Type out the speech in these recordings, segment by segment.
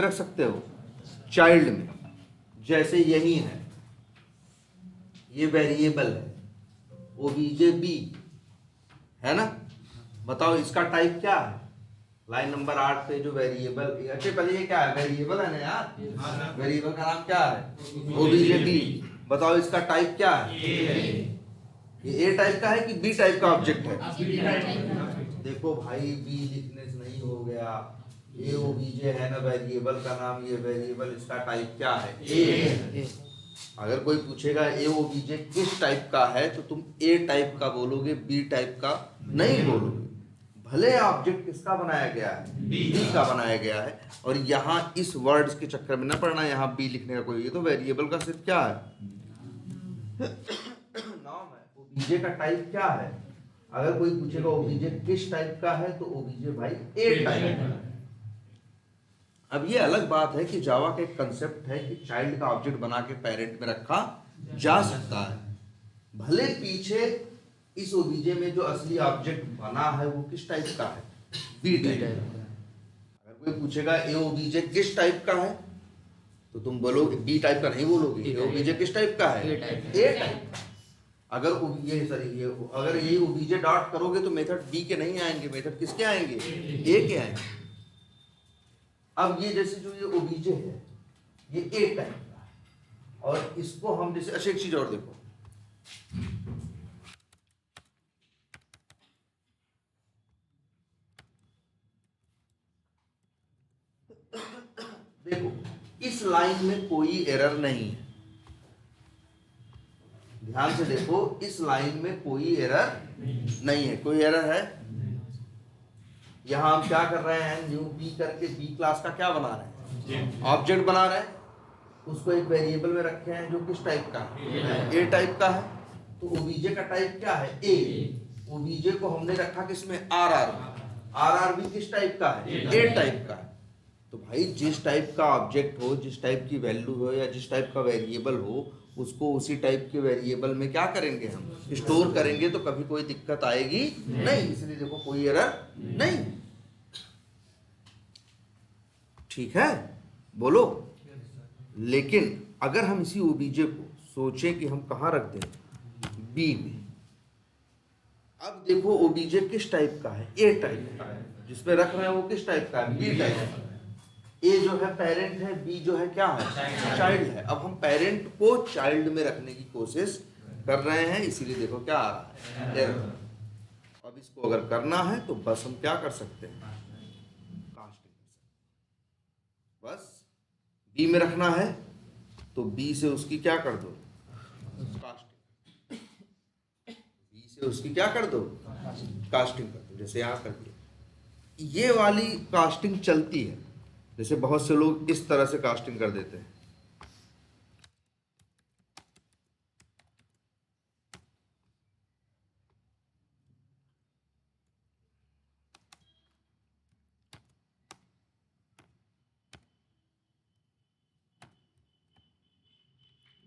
रख सकते हो चाइल्ड में, जैसे यही है, ये वेरिएबल है ओबीजे बी, है ना। बताओ इसका टाइप क्या है। लाइन नंबर 8 पे जो वेरिएबल, अच्छा पहले ये क्या है, वेरिएबल है ना यार, वेरिएबल का नाम क्या है ओबीजे बी। बताओ इसका टाइप क्या है, ये ए टाइप का है कि बी टाइप का ऑब्जेक्ट है। देखो भाई बी लिखने से नहीं हो गया, ए ओबीजे है ना वेरिएबल का नाम, ये वेरिएबल, इसका टाइप क्या है ए। अगर कोई पूछेगा ए ओबीजे किस टाइप का है तो तुम ए टाइप का बोलोगे, बी टाइप का नहीं बोलोगे। भले ऑब्जेक्ट किसका बनाया गया है, बी का बनाया गया है। और यहाँ इस वर्ड्स के चक्कर में न पड़ना, यहाँ बी लिखने का कोई, ये तो वेरिएबल का सिर्फ क्या है नाम है। ओबीजे का टाइप क्या है, अगर कोई पूछेगा ओबीजे किस टाइप का है तो ओबीजे भाई ए टाइप का है। अब ये अलग बात है कि जावा का एक कंसेप्ट है कि चाइल्ड का ऑब्जेक्ट बना के पेरेंट में रखा जा सकता है, भले पीछे इस ओबीजे में जो असली ऑब्जेक्ट बना है वो किस टाइप का है, बी टाइप। अगर कोई पूछेगा ए ओबीजे किस टाइप का है तो तुम बोलोगे बी टाइप का नहीं बोलोगे, ए ओबीजे किस टाइप का है, ए टाइप। अगर ये अगर यही ओबीजे डॉट करोगे तो मेथड बी के नहीं आएंगे, मेथड किसके आएंगे, ए के आएंगे। अब ये जैसे जो ये ओबीजे है ये ए टाइप का है, और इसको हम जैसे, अच्छा एक चीज और देखो, देखो इस लाइन में कोई एरर नहीं है, ध्यान से देखो इस लाइन में कोई एरर नहीं है। कोई एरर है, यहां हम क्या कर रहे हैं, न्यू बी करके बी क्लास का क्या बना रहे हैं, ऑब्जेक्ट बना रहे हैं, उसको एक वेरिएबल में रखे हैं जो किस टाइप का है, ए टाइप का है। तो ओबीजे का टाइप क्या है, ए। ओबीजे को हमने रखा किसमें, आर आर, आर आर भी किस टाइप का है, ए टाइप का है। तो भाई जिस टाइप का ऑब्जेक्ट हो, जिस टाइप की वैल्यू हो या जिस टाइप का वेरिएबल हो, उसको उसी टाइप के वेरिएबल में क्या करेंगे, हम स्टोर करेंगे, तो कभी कोई दिक्कत आएगी नहीं। इसलिए देखो कोई एरर नहीं, ठीक है, बोलो। लेकिन अगर हम इसी ओबीजे को सोचें कि हम कहाँ रख दें, बी में, अब देखो ओबीजे किस टाइप का है, ए टाइप का है, जिसपे रख रहे हैं वो किस टाइप का है, बी टाइप का है। ए जो है पेरेंट है, बी जो है क्या है, चाइल्ड है। अब हम पेरेंट को चाइल्ड में रखने की कोशिश कर रहे हैं, इसीलिए देखो क्या आ रहा है, एरर। अब इसको अगर करना है तो बस हम क्या कर सकते हैं, कास्टिंग, बस बी में रखना है तो बी से उसकी क्या कर दो, कास्टिंग, बी से उसकी क्या कर दो, कास्टिंग कर दो, जैसे यहाँ कर दिया। ये वाली कास्टिंग चलती है, जैसे बहुत से लोग इस तरह से कास्टिंग कर देते हैं,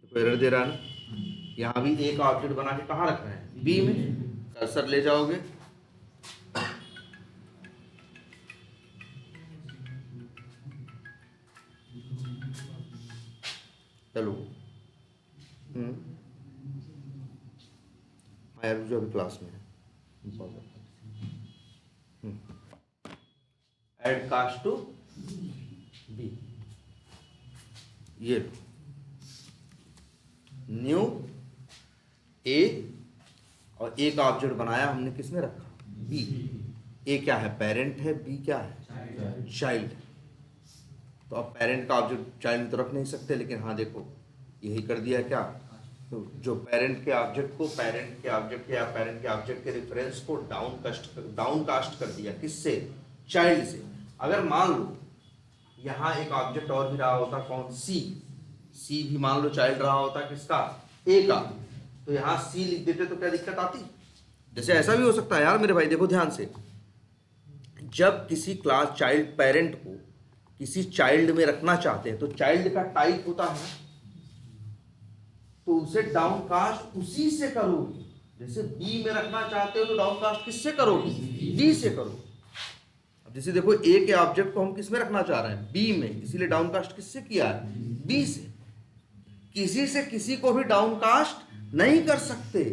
तो एरर दे रहा है ना। यहाँ भी एक ऑब्जेक्ट बना के कहाँ रख रहे हैं, बी में, कर्सर ले जाओगे, चलो यार जो अभी क्लास में है, ऐड कास्ट टू बी, ये न्यू ए, और एक ऑब्जेक्ट बनाया हमने किसमें रखा, बी। ए क्या है, पेरेंट है, बी क्या है, चाइल्ड। तो अब पेरेंट का ऑब्जेक्ट चाइल्ड में तो रख नहीं सकते, लेकिन हाँ देखो यही कर दिया क्या, तो जो पेरेंट के ऑब्जेक्ट को पेरेंट के ऑब्जेक्ट या पेरेंट के ऑब्जेक्ट के रेफरेंस को डाउन कास्ट कर दिया, किससे, चाइल्ड से। अगर मान लो यहाँ एक ऑब्जेक्ट और भी रहा होता, कौन, सी, सी भी मान लो चाइल्ड रहा होता किसका, ए का, तो यहाँ सी लिख देते तो क्या दिक्कत आती। जैसे ऐसा भी हो सकता है यार मेरे भाई, देखो ध्यान से, जब किसी क्लास चाइल्ड पेरेंट को किसी चाइल्ड में रखना चाहते हैं तो चाइल्ड का टाइप होता है, तो उसे डाउनकास्ट उसी से करोगे। जैसे बी में रखना चाहते हो तो डाउनकास्ट किससे करोगे, डी से करोगे। जैसे देखो ए के ऑब्जेक्ट को हम किस में रखना चाह रहे हैं, बी में, इसीलिए डाउनकास्ट किससे किया है, बी से। किसी से किसी को भी डाउनकास्ट नहीं कर सकते,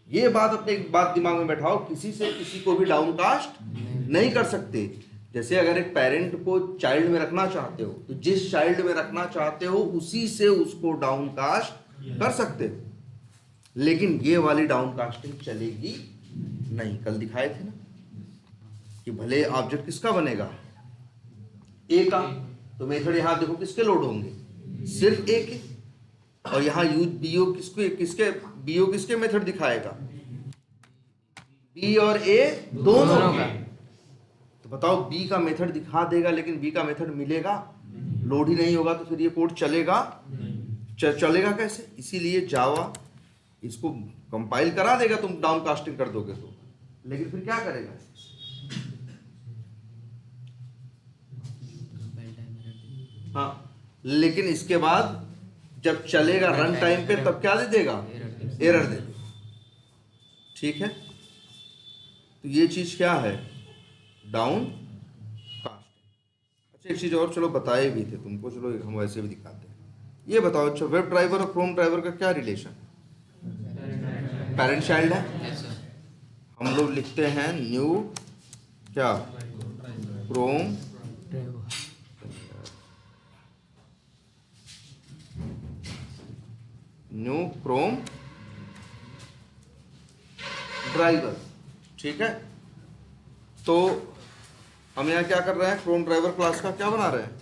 ये बात अपने एक बात दिमाग में बैठाओ, किसी से किसी को भी डाउनकास्ट नहीं कर सकते। जैसे अगर एक पेरेंट को चाइल्ड में रखना चाहते हो तो जिस चाइल्ड में रखना चाहते हो उसी से उसको डाउनकास्ट कर सकते हो, लेकिन ये वाली डाउनकास्टिंग चलेगी नहीं। कल दिखाए थे ना कि भले ऑब्जेक्ट किसका बनेगा, ए का, तो मेथड यहां देखो किसके लोड होंगे, सिर्फ ए के, और यहाँ यूज बीओ किसके बीओ किसके मेथड दिखाएगा, बी और ए दोनों का। तो बताओ बी का मेथड दिखा देगा लेकिन बी का मेथड मिलेगा, लोड ही नहीं होगा, तो फिर ये कोड चलेगा चलेगा कैसे। इसीलिए जावा इसको कंपाइल करा देगा तुम डाउनकास्टिंग कर दोगे तो, लेकिन फिर क्या करेगा, हाँ, लेकिन इसके बाद जब चलेगा रन टाइम पे तब क्या दे देगा, एरर दे देगा। ठीक है, तो ये चीज क्या है, डाउन कास्ट। अच्छा एक चीज और, चलो बताए भी थे तुमको, चलो हम वैसे भी दिखाते हैं। ये बताओ, अच्छा वेब ड्राइवर और क्रोम ड्राइवर का क्या रिलेशन, पेरेंट चाइल्ड है। हम लोग लिखते हैं न्यू क्या, क्रोम न्यू क्रोम ड्राइवर। ठीक है, तो हम यहाँ क्या कर रहे हैं, क्रोम ड्राइवर क्लास का क्या बना रहे हैं,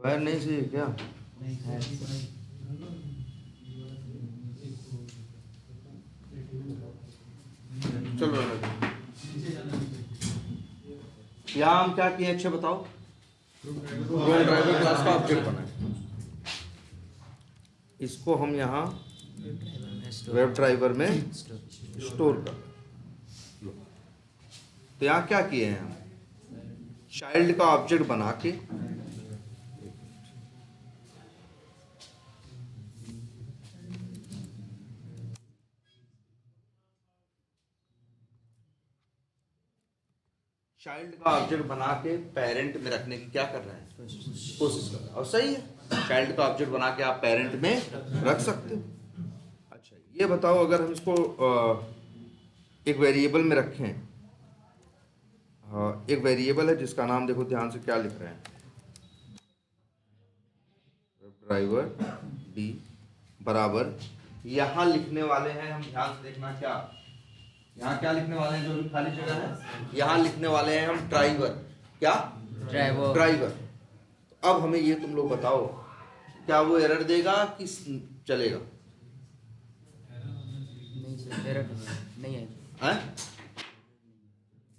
वायर नहीं चाहिए क्या, चलो यहाँ हम क्या किए, अच्छा बताओ, क्रोम ड्राइवर क्लास का ऑब्जेक्ट बनाए, इसको हम यहाँ वेब ड्राइवर में स्टोर कर। तो यहाँ क्या किए हैं हम, चाइल्ड का ऑब्जेक्ट बना के, चाइल्ड का ऑब्जेक्ट बना के पेरेंट में रखने की क्या कर रहे हैं, कोशिश कर रहे हैं, और सही है, चाइल्ड का ऑब्जेक्ट बना के आप पेरेंट में रख सकते हो। अच्छा ये बताओ, अगर हम इसको एक वेरिएबल में रखें, एक वेरिएबल है जिसका नाम देखो ध्यान से क्या लिख रहे हैं, ड्राइवर डी बराबर, यहाँ लिखने वाले हैं हम, ध्यान से देखना, क्या यहाँ क्या लिखने वाले हैं, जो भी खाली जगह है यहाँ लिखने वाले हैं हम ड्राइवर, क्या ड्राइवर। तो अब हमें ये तुम लोग बताओ, क्या वो एरर देगा कि चलेगा, नहीं एरर नहीं है,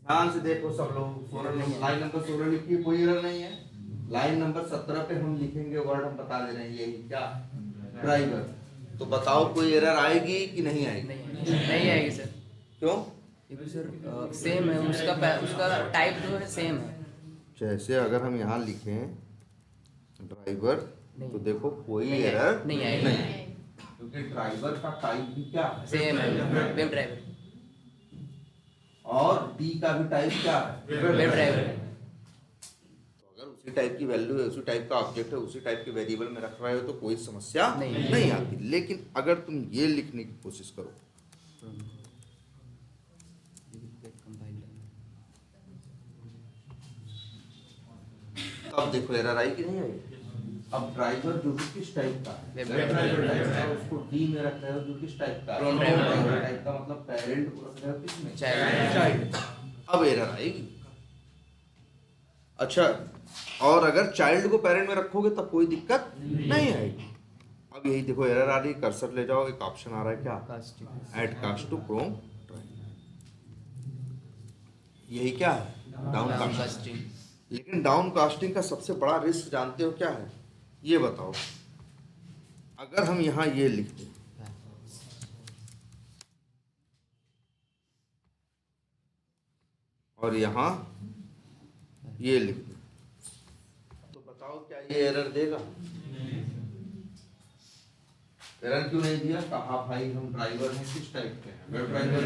ध्यान से देखो सब लोग, लाइन नंबर 16 लिखिए, कोई एरर नहीं है। लाइन नंबर 17 पे हम लिखेंगे वर्ड, हम बता दे रहे हैं यही क्या, ड्राइवर। तो बताओ कोई एरर आएगी कि नहीं आएगी, नहीं आएगी सर। क्यों, क्योंकि सर सेम है, उसका टाइप जो है सेम है। जैसे अगर हम यहाँ लिखें ड्राइवर तो देखो कोई एरर नहीं आएगी, क्योंकि ड्राइवर का टाइप भी क्या सेम है, वेब ड्राइवर, और डी का भी टाइप क्या है, वेब ड्राइवर। तो अगर उसी टाइप की वैल्यू है, उसी टाइप का ऑब्जेक्ट है, उसी टाइप के वेरिएबल में रख रहे हो तो कोई समस्या नहीं आती। लेकिन अगर तुम ये लिखने की कोशिश करो, अब देखो एरर आई कि नहीं आई। अब ड्राइवर जो कि किस टाइप का है, उसको डी में रख रहे हो, जो किस टाइप का है, टाइप का, मतलब पेरेंट को रख रहे हो किसमें, चाइल्ड। अब एरर आएगी। अच्छा, और अगर चाइल्ड को पेरेंट में रखोगे तब कोई दिक्कत नहीं आएगी। अब यही देखो एरर आ रही, कर्सर ले जाओ, एक ऑप्शन आ रहा है क्या, ऐड कास्ट टू क्रोम, यही क्या है, डाउन कास्टिंग। लेकिन डाउन कास्टिंग का सबसे बड़ा रिस्क जानते हो क्या है, ये बताओ, अगर हम यहाँ ये लिखते और यहाँ ये लिखते तो बताओ क्या ये एरर देगा, एरर क्यों नहीं दिया? कहा भाई हम ड्राइवर हैं किस टाइप के हैं? Web driver.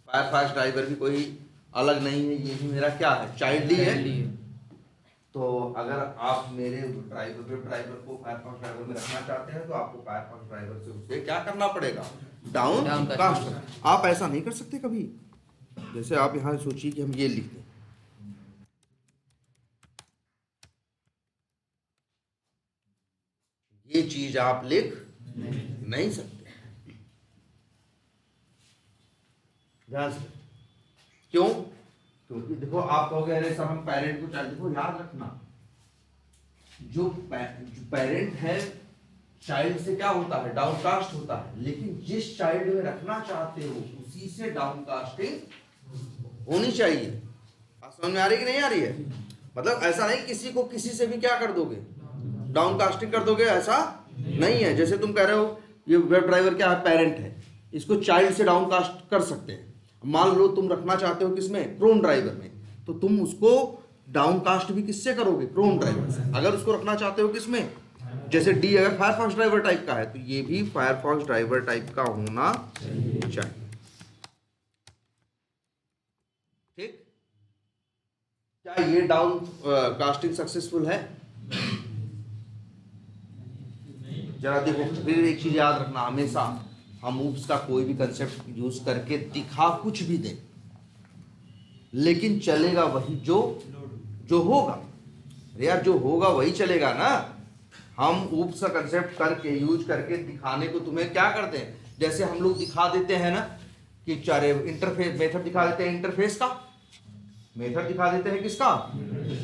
फायरफॉक्स ड्राइवर भी कोई अलग नहीं है, ये भी मेरा क्या है? चाइल्ड ही है। तो अगर आप मेरे ड्राइवर वेब ड्राइवर को फायरफॉक्स ड्राइवर में रखना चाहते हैं तो आपको फायरफॉक्स ड्राइवर से उसे क्या करना पड़ेगा? Down cast. आप ऐसा नहीं कर सकते कभी। जैसे आप यहाँ सोचिए कि हम ये लिख दें, ये चीज आप लिख नहीं सकते। ध्यान से। क्यों? क्योंकि देखो आप कहोगे अरे सब हम पेरेंट को चाइल्ड, देखो याद रखना जो पेरेंट है चाइल्ड से क्या होता है? डाउनकास्ट होता है। लेकिन जिस चाइल्ड में रखना चाहते हो उसी से डाउनकास्टिंग होनी चाहिए। बात समझ में आ रही कि नहीं आ रही है? मतलब ऐसा नहीं किसी को किसी से भी क्या कर दोगे? डाउनकास्टिंग कर दोगे, ऐसा नहीं है। जैसे तुम कह रहे हो ये वेब ड्राइवर क्या है? पेरेंट है, इसको चाइल्ड से डाउनकास्ट कर सकते हैं। मान लो तुम रखना चाहते हो किसमें? क्रोम ड्राइवर में, तो तुम उसको डाउनकास्ट भी किससे करोगे? क्रोम ड्राइवर से। अगर उसको रखना चाहते हो किसमें? जैसे डी अगर फायरफॉक्स ड्राइवर टाइप का है तो ये भी फायरफॉक्स ड्राइवर टाइप का होना चाहिए। ठीक? क्या ये डाउन कास्टिंग सक्सेसफुल है? जरा देखो, फिर एक चीज याद रखना, हमेशा हम ऊप्स का कोई भी कंसेप्ट यूज करके दिखा कुछ भी दें, लेकिन चलेगा वही जो होगा। अरे यार जो होगा वही चलेगा ना। हम ऊप्स का कंसेप्ट करके यूज करके दिखाने को तुम्हें क्या करते हैं? जैसे हम लोग दिखा देते हैं ना कि चारे इंटरफेस मेथड दिखा देते हैं, इंटरफेस का मेथड दिखा देते हैं, किसका?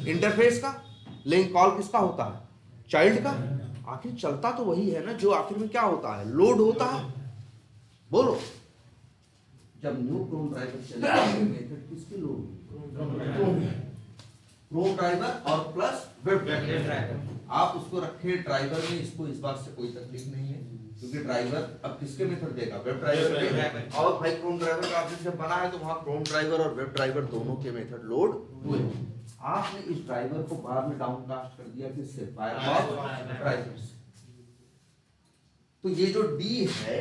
इंटरफेस का। लेकिन कॉल किसका होता है? चाइल्ड का। आखिर चलता तो वही है ना, जो आखिर में क्या होता है? लोड होता है। बोलो, जब न्यू क्रोम ड्राइवर चलेगा मेथड किसके लोड? क्रोम ड्राइवर और प्लस वेब ड्राइवर। आप उसको रखे ड्राइवर में, इसको इस बात से कोई तकलीफ नहीं है क्योंकि ड्राइवर अब किसके मेथड देगा? वेब ड्राइवर के। और भाई क्रोम ड्राइवर का ऑब्जेक्ट जब बना है तो वहां क्रोम ड्राइवर और वेब ड्राइवर दोनों के मेथड लोड हुए। आपने इस ड्राइवर को बाद में डाउनकास्ट कर दिया किससे? फायरफॉक्स ड्राइवर से। तो ये जो डी है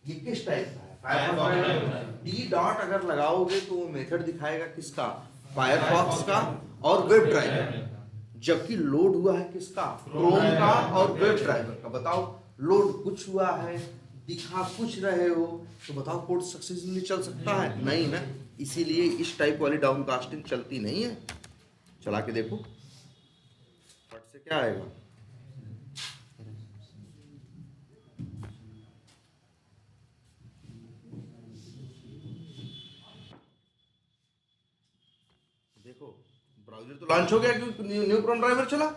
ये किस टाइप का है? फायरफॉक्स। डी डॉट अगर लगाओगे तो वो मेथड दिखाएगा किसका? फायरफॉक्स का और वेब ड्राइवर। जबकि लोड हुआ है किसका? क्रोम का और वेब ड्राइवर का। बताओ, लोड कुछ हुआ है, दिखा कुछ रहे हो, तो बताओ कोड सक्सेसफुली चल सकता है? नहीं ना। इसीलिए इस टाइप वाली डाउनकास्टिंग चलती नहीं है। चला के देखो, फट से क्या आएगा? देखो ब्राउज़र तो लॉन्च हो गया क्योंकि न्यू क्रोम ड्राइवर चला,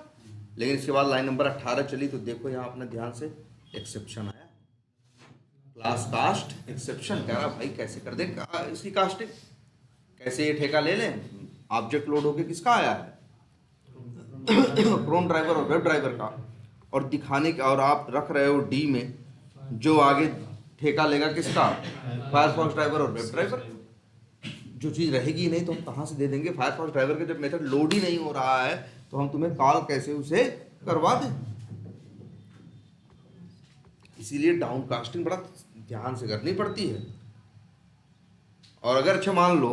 लेकिन इसके बाद लाइन नंबर 18 चली तो देखो यहाँ अपने ध्यान से एक्सेप्शन आया, क्लास कास्ट एक्सेप्शन। कह रहा भाई कैसे कर दे इसकी कास्टिंग, कैसे ये ठेका ले लें? ऑब्जेक्ट लोड होके किसका आया है? क्रोम ड्राइवर और वेब ड्राइवर का। और दिखाने का, और आप रख रहे हो डी में, जो आगे ठेका लेगा किसका? फायरफॉक्स ड्राइवर और वेब ड्राइवर। जो चीज़ रहेगी नहीं तो हम कहाँ से दे देंगे? फायरफॉक्स ड्राइवर के जब मेथड लोड ही नहीं हो रहा है तो हम तुम्हें कॉल कैसे उसे करवा दें? इसीलिए डाउनकास्टिंग बड़ा ध्यान से करनी पड़ती है। और अगर अच्छा मान लो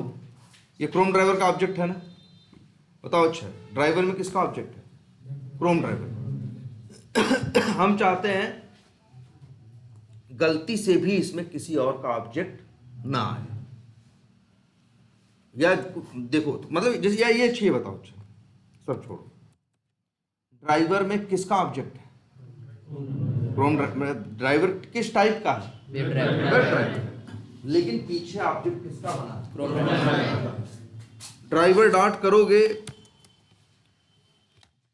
ये क्रोम ड्राइवर का ऑब्जेक्ट है ना, बताओ अच्छा ड्राइवर में किसका ऑब्जेक्ट है? Chrome driver. हम चाहते हैं गलती से भी इसमें किसी और का ऑब्जेक्ट ना आए, या देखो मतलब जैसे या ये चाहिए, बताओ अच्छा सब छोड़ो, ड्राइवर में किसका ऑब्जेक्ट है? क्रोम ड्राइवर किस टाइप का है? Web driver. लेकिन पीछे ऑब्जेक्ट किसका बना है? Chrome driver. ड्राइवर डॉट करोगे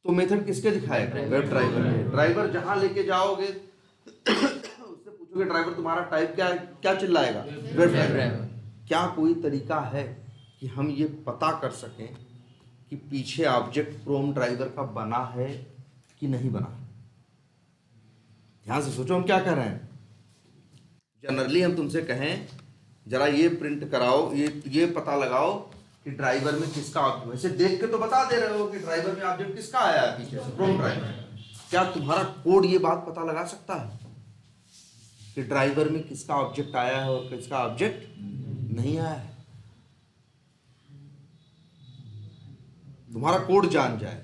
तो मेथड किसके दिखाएगा? वेब ड्राइवर के। ड्राइवर जहां लेके जाओगे उससे पूछोगे ड्राइवर तुम्हारा टाइप क्या है, क्या चिल्लाएगा? Web driver. क्या कोई तरीका है कि हम ये पता कर सकें कि पीछे ऑब्जेक्ट क्रोम ड्राइवर का बना है कि नहीं बना? ध्यान से सोचो हम क्या कर रहे हैं। जनरली हम तुमसे कहें जरा ये प्रिंट कराओ, ये पता लगाओ कि ड्राइवर में किसका ऑब्जेक्ट, वैसे देख के तो बता दे रहे हो कि ड्राइवर में ऑब्जेक्ट किसका आया है पीछे से? Chrome driver. क्या तुम्हारा कोड ये बात पता लगा सकता है कि ड्राइवर में किसका ऑब्जेक्ट आया है और किसका ऑब्जेक्ट नहीं आया है? तुम्हारा कोड जान जाए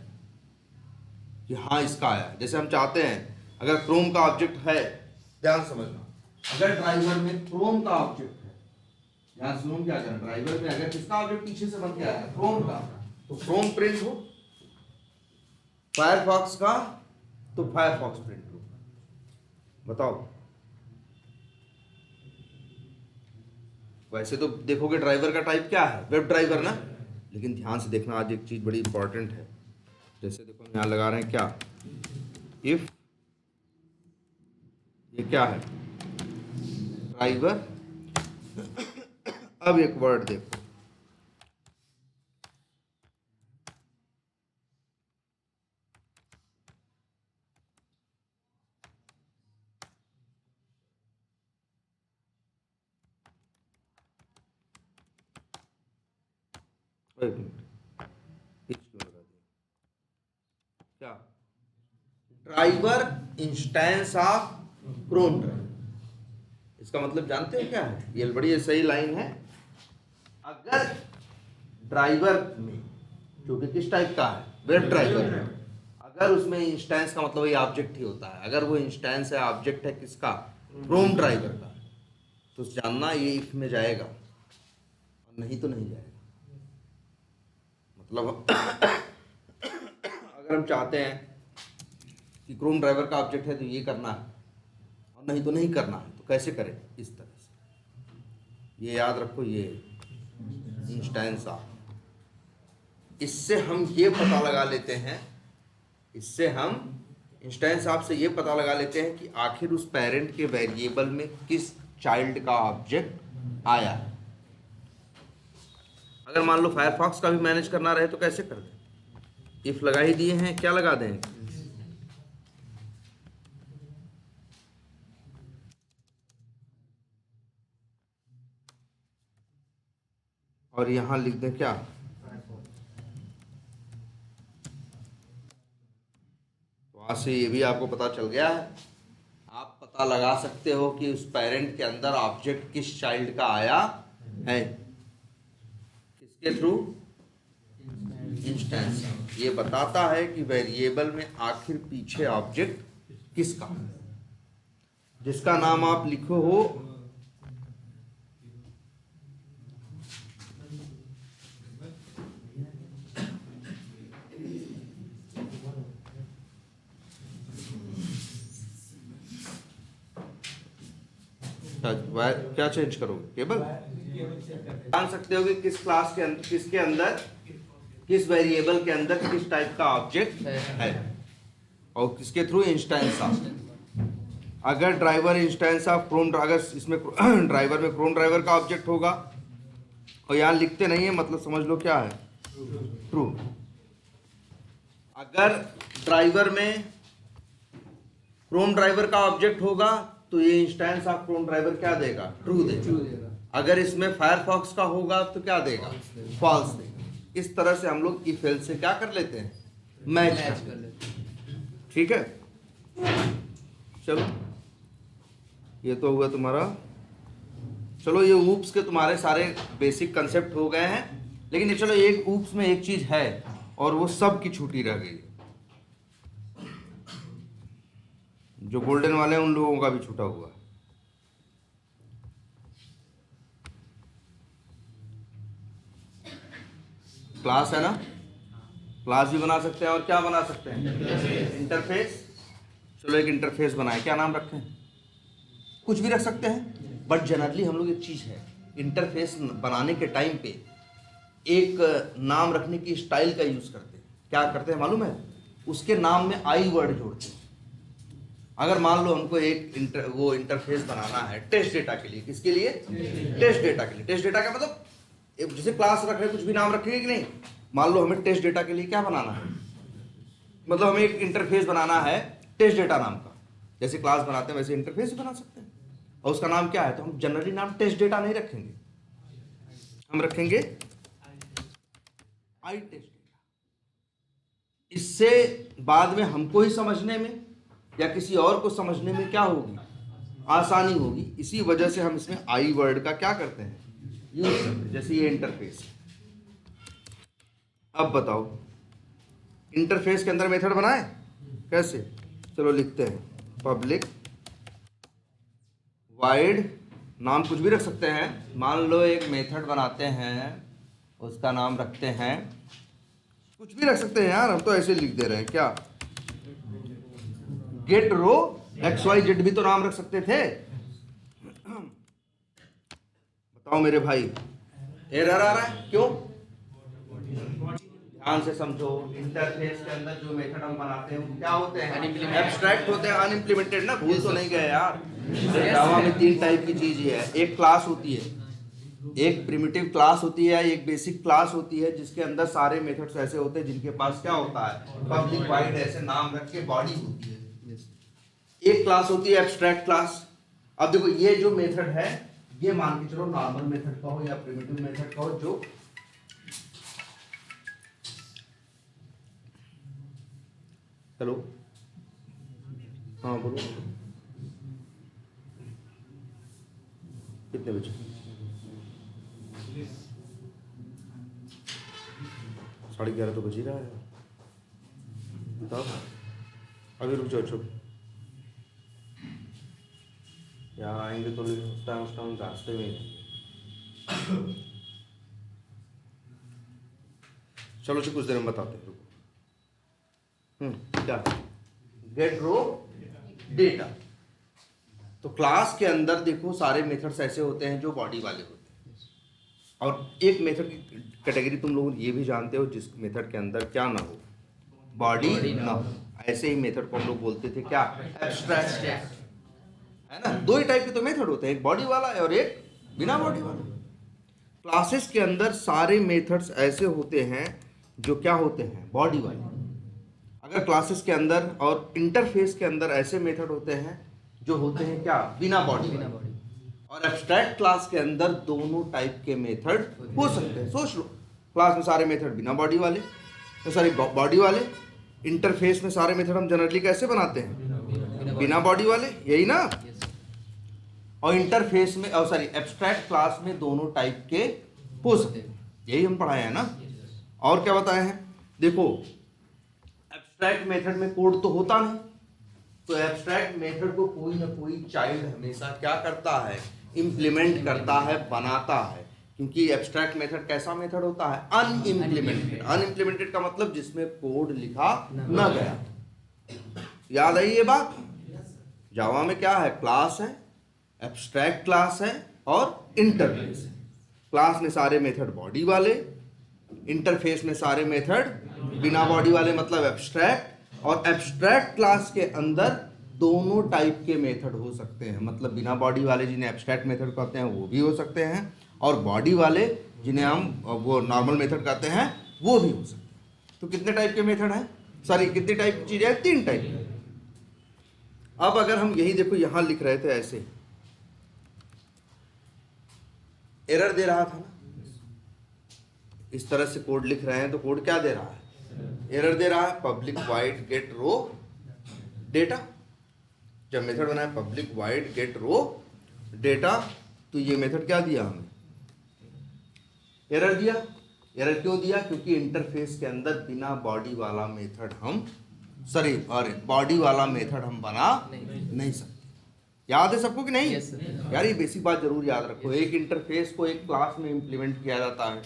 कि हाँ इसका आया है। जैसे हम चाहते हैं अगर क्रोम का ऑब्जेक्ट है, ध्यान समझना, अगर ड्राइवर में क्रोम का ऑब्जेक्ट है, ध्यान सुनो क्या करें, ड्राइवर में अगर किसका ऑब्जेक्ट पीछे से बन के आया है, क्रोम का, तो क्रोम प्रिंट हो, फायरफॉक्स का तो फायरफॉक्स प्रिंट हो। बताओ, वैसे तो देखोगे ड्राइवर का टाइप क्या है, वेब ड्राइवर ना, लेकिन ध्यान से देखना आज एक चीज बड़ी इंपॉर्टेंट है। जैसे देखो यहां लगा रहे हैं क्या, इफ, ये क्या है, ड्राइवर। अब एक वर्ड देखो, एक मिनट, क्यों लगा दिया, क्या, driver instance of Chrome driver. इसका मतलब जानते हो क्या है? ये बड़ी सही लाइन है। अगर ड्राइवर में, जो कि किस टाइप का है, वेब ड्राइवर है, अगर उसमें इंस्टेंस का मतलब ये ऑब्जेक्ट ही होता है, अगर वो इंस्टेंस है, ऑब्जेक्ट है किसका, क्रोम ड्राइवर का, तो जानना ये इफ में जाएगा और नहीं तो नहीं जाएगा। मतलब अगर हम चाहते हैं कि क्रोम ड्राइवर का ऑब्जेक्ट है तो ये करना है और नहीं तो नहीं करना है, तो कैसे करें, इस तरह से, ये याद रखो, ये इंस्टेंस ऑफ। इससे हम ये पता लगा लेते हैं, इससे हम इंस्टेंस ऑफ से ये पता लगा लेते हैं कि आखिर उस पेरेंट के वेरिएबल में किस चाइल्ड का ऑब्जेक्ट आया है। अगर मान लो फायरफॉक्स का भी मैनेज करना रहे तो कैसे कर दें, इफ लगा ही दिए हैं, क्या लगा दें, और यहां लिख दें क्या, तो आज से ये भी आपको पता चल गया है। आप पता लगा सकते हो कि उस पेरेंट के अंदर ऑब्जेक्ट किस चाइल्ड का आया है, किसके थ्रू, इंस्टेंस। ये बताता है कि वेरिएबल में आखिर पीछे ऑब्जेक्ट किसका, जिसका नाम आप लिखो हो क्या चेंज करोगे, केबल। जान सकते हो कि किस क्लास के अंदर, किसके अंदर, किस वेरिएबल के अंदर किस टाइप का ऑब्जेक्ट है और किसके थ्रू, इंस्टेंस ऑफ। अगर ड्राइवर इंस्टेंस ऑफ क्रोम, अगर इसमें ड्राइवर में क्रोम ड्राइवर का ऑब्जेक्ट होगा और यहाँ लिखते नहीं है, मतलब समझ लो क्या है, ट्रू। अगर ड्राइवर में क्रोम ड्राइवर का ऑब्जेक्ट होगा तो ये इंस्टेंस ऑफ क्रोम ड्राइवर क्या देगा, ट्रू देगा। अगर इसमें फायरफॉक्स का होगा तो क्या देगा, फॉल्स देगा। इस तरह से हम लोग इफ एल्स से क्या कर लेते हैं, मैच कर लेते हैं। ठीक है, चलो ये तो हुआ तुम्हारा। चलो ये ऊप्स के तुम्हारे सारे बेसिक कंसेप्ट हो गए हैं, लेकिन चलो एक ऊप्स में एक चीज है और वो सब की छुट्टी रह गई। जो गोल्डन वाले हैं उन लोगों का भी छूटा हुआ है। क्लास है ना, क्लास भी बना सकते हैं और क्या बना सकते हैं, इंटरफेस। चलो एक इंटरफेस बनाए, क्या नाम रखें, कुछ भी रख सकते हैं, बट जनरली हम लोग एक चीज है, इंटरफेस बनाने के टाइम पे एक नाम रखने की स्टाइल का यूज करते हैं। क्या करते हैं मालूम है, उसके नाम में आई वर्ड जोड़ते हैं। अगर मान लो हमको एक इंटरफेस बनाना है टेस्ट डेटा के लिए, किसके लिए, टेस्ट डेटा के लिए। टेस्ट डेटा का मतलब जैसे क्लास रख रहे कुछ भी नाम रखेंगे कि नहीं। मान लो हमें टेस्ट डेटा के लिए क्या बनाना है, मतलब हमें एक इंटरफेस बनाना है टेस्ट डेटा नाम का। जैसे क्लास बनाते हैं वैसे इंटरफेस बना सकते हैं, और उसका नाम क्या है, तो हम जनरली नाम टेस्ट डेटा नहीं रखेंगे, हम रखेंगे आई टेस्ट डेटा। इससे बाद में हमको ही समझने में या किसी और को समझने में क्या होगी, आसानी होगी। इसी वजह से हम इसमें आई वर्ड का क्या करते हैं, यूज करते हैं। जैसे ये इंटरफेस, अब बताओ इंटरफेस के अंदर मेथड बनाए कैसे, चलो लिखते हैं पब्लिक वाइड, नाम कुछ भी रख सकते हैं। मान लो एक मेथड बनाते हैं, उसका नाम रखते हैं, कुछ भी रख सकते हैं यार, हम तो ऐसे लिख दे रहे हैं क्या, गेट रो XYZ भी तो नाम रख सकते थे। बताओ मेरे भाई, एरर आ रहा है क्यों, ध्यान से समझो। इंटरफेस के अंदर जो मेथड हम बनाते हैं वो क्या होते हैं, एब्स्ट्रैक्ट होते हैं, अनइम्प्लीमेंटेड ना, भूल तो नहीं गए यार। जावा में 3 टाइप की चीज है, एक क्लास होती है, एक प्रिमिटिव क्लास होती है, एक बेसिक क्लास होती है, जिसके अंदर सारे मेथड्स ऐसे होते हैं जिनके पास क्या होता है, पब्लिक वाइड ऐसे नाम रख के बॉडी होती है। एक क्लास होती है एब्स्ट्रैक्ट क्लास। अब देखो ये जो मेथड है, ये मान के चलो नॉर्मल मेथड का हो या प्रिमिटिव मेथड का हो, जो हेलो, हाँ बोलो, कितने बजे, 11:30 तो बज ही रहा है, बताओ। अभी रुक जाओ, चुप यार, आएंगे तो उस टाइम रास्ते में ही। चलो कुछ देर में बताते हैं, रुको। क्या गेट रो डेटा, तो क्लास के अंदर देखो सारे मेथड्स ऐसे होते हैं जो बॉडी वाले होते हैं, और एक मेथड की कैटेगरी तुम लोग ये भी जानते हो जिस मेथड के अंदर क्या ना हो, बॉडी ना हो। ऐसे ही मेथड को हम लोग बोलते थे क्या, एब्स्ट्रैक्ट, है ना। 2 ही टाइप के तो मेथड होते हैं, एक बॉडी वाला और एक बिना बॉडी वाला। क्लासेस के अंदर सारे मेथड्स ऐसे होते हैं जो क्या होते हैं, बॉडी वाले। अगर क्लासेस के अंदर और इंटरफेस के अंदर ऐसे मेथड होते हैं जो होते हैं क्या, बिना बॉडी। और एब्स्ट्रैक्ट क्लास के अंदर दोनों टाइप के मेथड हो सकते हैं। सोच लो, क्लास में सारे मेथड बिना बॉडी वाले, सॉरी बॉडी वाले। इंटरफेस में सारे मेथड हम जनरली कैसे बनाते हैं, बिना बॉडी वाले, यही ना। और इंटरफेस में, और सॉरी एब्स्ट्रैक्ट क्लास में दोनों टाइप के हो सकते हैं, यही हम पढ़ाए हैं ना। और क्या बताए हैं, देखो एब्स्ट्रैक्ट मेथड में कोड तो होता नहीं, तो एब्स्ट्रैक्ट मेथड को कोई ना कोई चाइल्ड हमेशा क्या करता है, इम्प्लीमेंट करता है, बनाता है। क्योंकि एब्स्ट्रैक्ट मेथड कैसा मेथड होता है, अनइम्प्लीमेंटेड। अनइम्प्लीमेंटेड का मतलब जिसमें कोड लिखा न गया। याद आई ये बात। जावा में क्या है, क्लास है, एब्स्ट्रैक्ट क्लास है और इंटरफेस है। क्लास में सारे मेथड बॉडी वाले, इंटरफेस में सारे मेथड बिना बॉडी वाले, मतलब एब्स्ट्रैक्ट। और एब्स्ट्रैक्ट क्लास के अंदर दोनों टाइप के मेथड हो सकते हैं, मतलब बिना बॉडी वाले जिन्हें एब्स्ट्रैक्ट मेथड कहते हैं वो भी हो सकते हैं, और बॉडी वाले जिन्हें हम वो नॉर्मल मेथड कहते हैं वो भी हो सकते हैं। तो कितने टाइप के मेथड हैं, सॉरी कितनी टाइप की चीज़ें हैं, 3 टाइप की। अब अगर हम यही देखो यहाँ लिख रहे थे ऐसे, एरर दे रहा था ना, इस तरह से कोड लिख रहे हैं तो कोड क्या दे रहा है, एरर दे रहा है। पब्लिक वाइड गेट रो डेटा, जब मेथड बनाया पब्लिक वाइड गेट रो डेटा, तो ये मेथड क्या दिया हमें, एरर दिया। एरर क्यों दिया, क्योंकि इंटरफेस के अंदर बिना बॉडी वाला मेथड हम, सॉरी अरे बॉडी वाला मेथड हम बना नहीं सकते। याद है सबको कि नहीं? यार ये बेसिक बात जरूर याद रखो। एक इंटरफेस को एक क्लास में इंप्लीमेंट किया जाता है,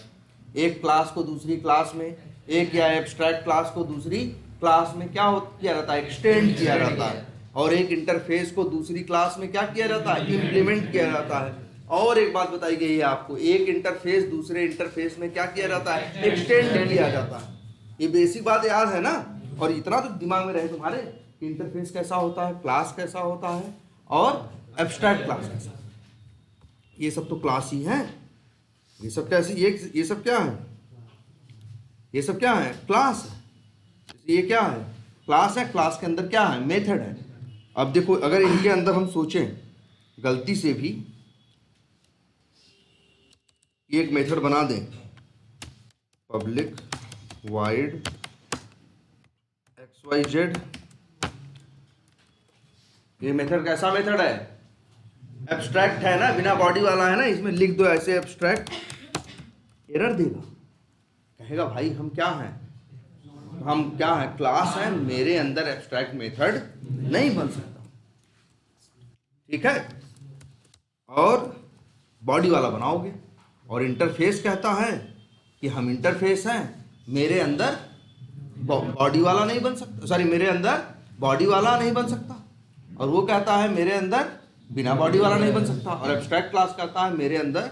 एक क्लास को दूसरी क्लास में, एक या एब्स्ट्रैक्ट क्लास को दूसरी क्लास में क्या किया जाता है, एक्सटेंड किया जाता है। और एक इंटरफेस को दूसरी क्लास में क्या किया जाता है, इंप्लीमेंट किया जाता है। और एक बात बताई गई है आपको, एक इंटरफेस दूसरे इंटरफेस में क्या किया जाता है, एक्सटेंड किया जाता है। ये बेसिक बात याद है ना। और इतना तो दिमाग में रहे तुम्हारे कि इंटरफेस कैसा होता है, क्लास कैसा होता है, और एब्स्ट्रैक्ट क्लास कैसा। ये सब तो क्लास ही है। ये सब कैसे, ये सब क्या है, ये सब क्या है, क्लास है। ये क्या है, क्लास है। क्लास के अंदर क्या है, मेथड है। अब देखो अगर इनके अंदर हम सोचें गलती से भी एक मेथड बना दें, पब्लिक वाइड XYZ। ये मेथड कैसा मेथड है? एब्स्ट्रैक्ट है ना, बिना बॉडी वाला है ना, इसमें लिख दो ऐसे एब्स्ट्रैक्ट, एरर देगा, कहेगा भाई हम क्या हैं, हम क्या हैं, क्लास है, मेरे अंदर एब्स्ट्रैक्ट मेथड नहीं बन सकता। ठीक है, और बॉडी वाला बनाओगे, और इंटरफेस कहता है कि हम इंटरफेस हैं, मेरे अंदर बॉडी वाला नहीं बन सकता, सॉरी मेरे अंदर बॉडी वाला नहीं बन सकता, और वो कहता है मेरे अंदर बिना बॉडी वाला नहीं बन सकता, और एब्स्ट्रैक्ट क्लास कहता है मेरे अंदर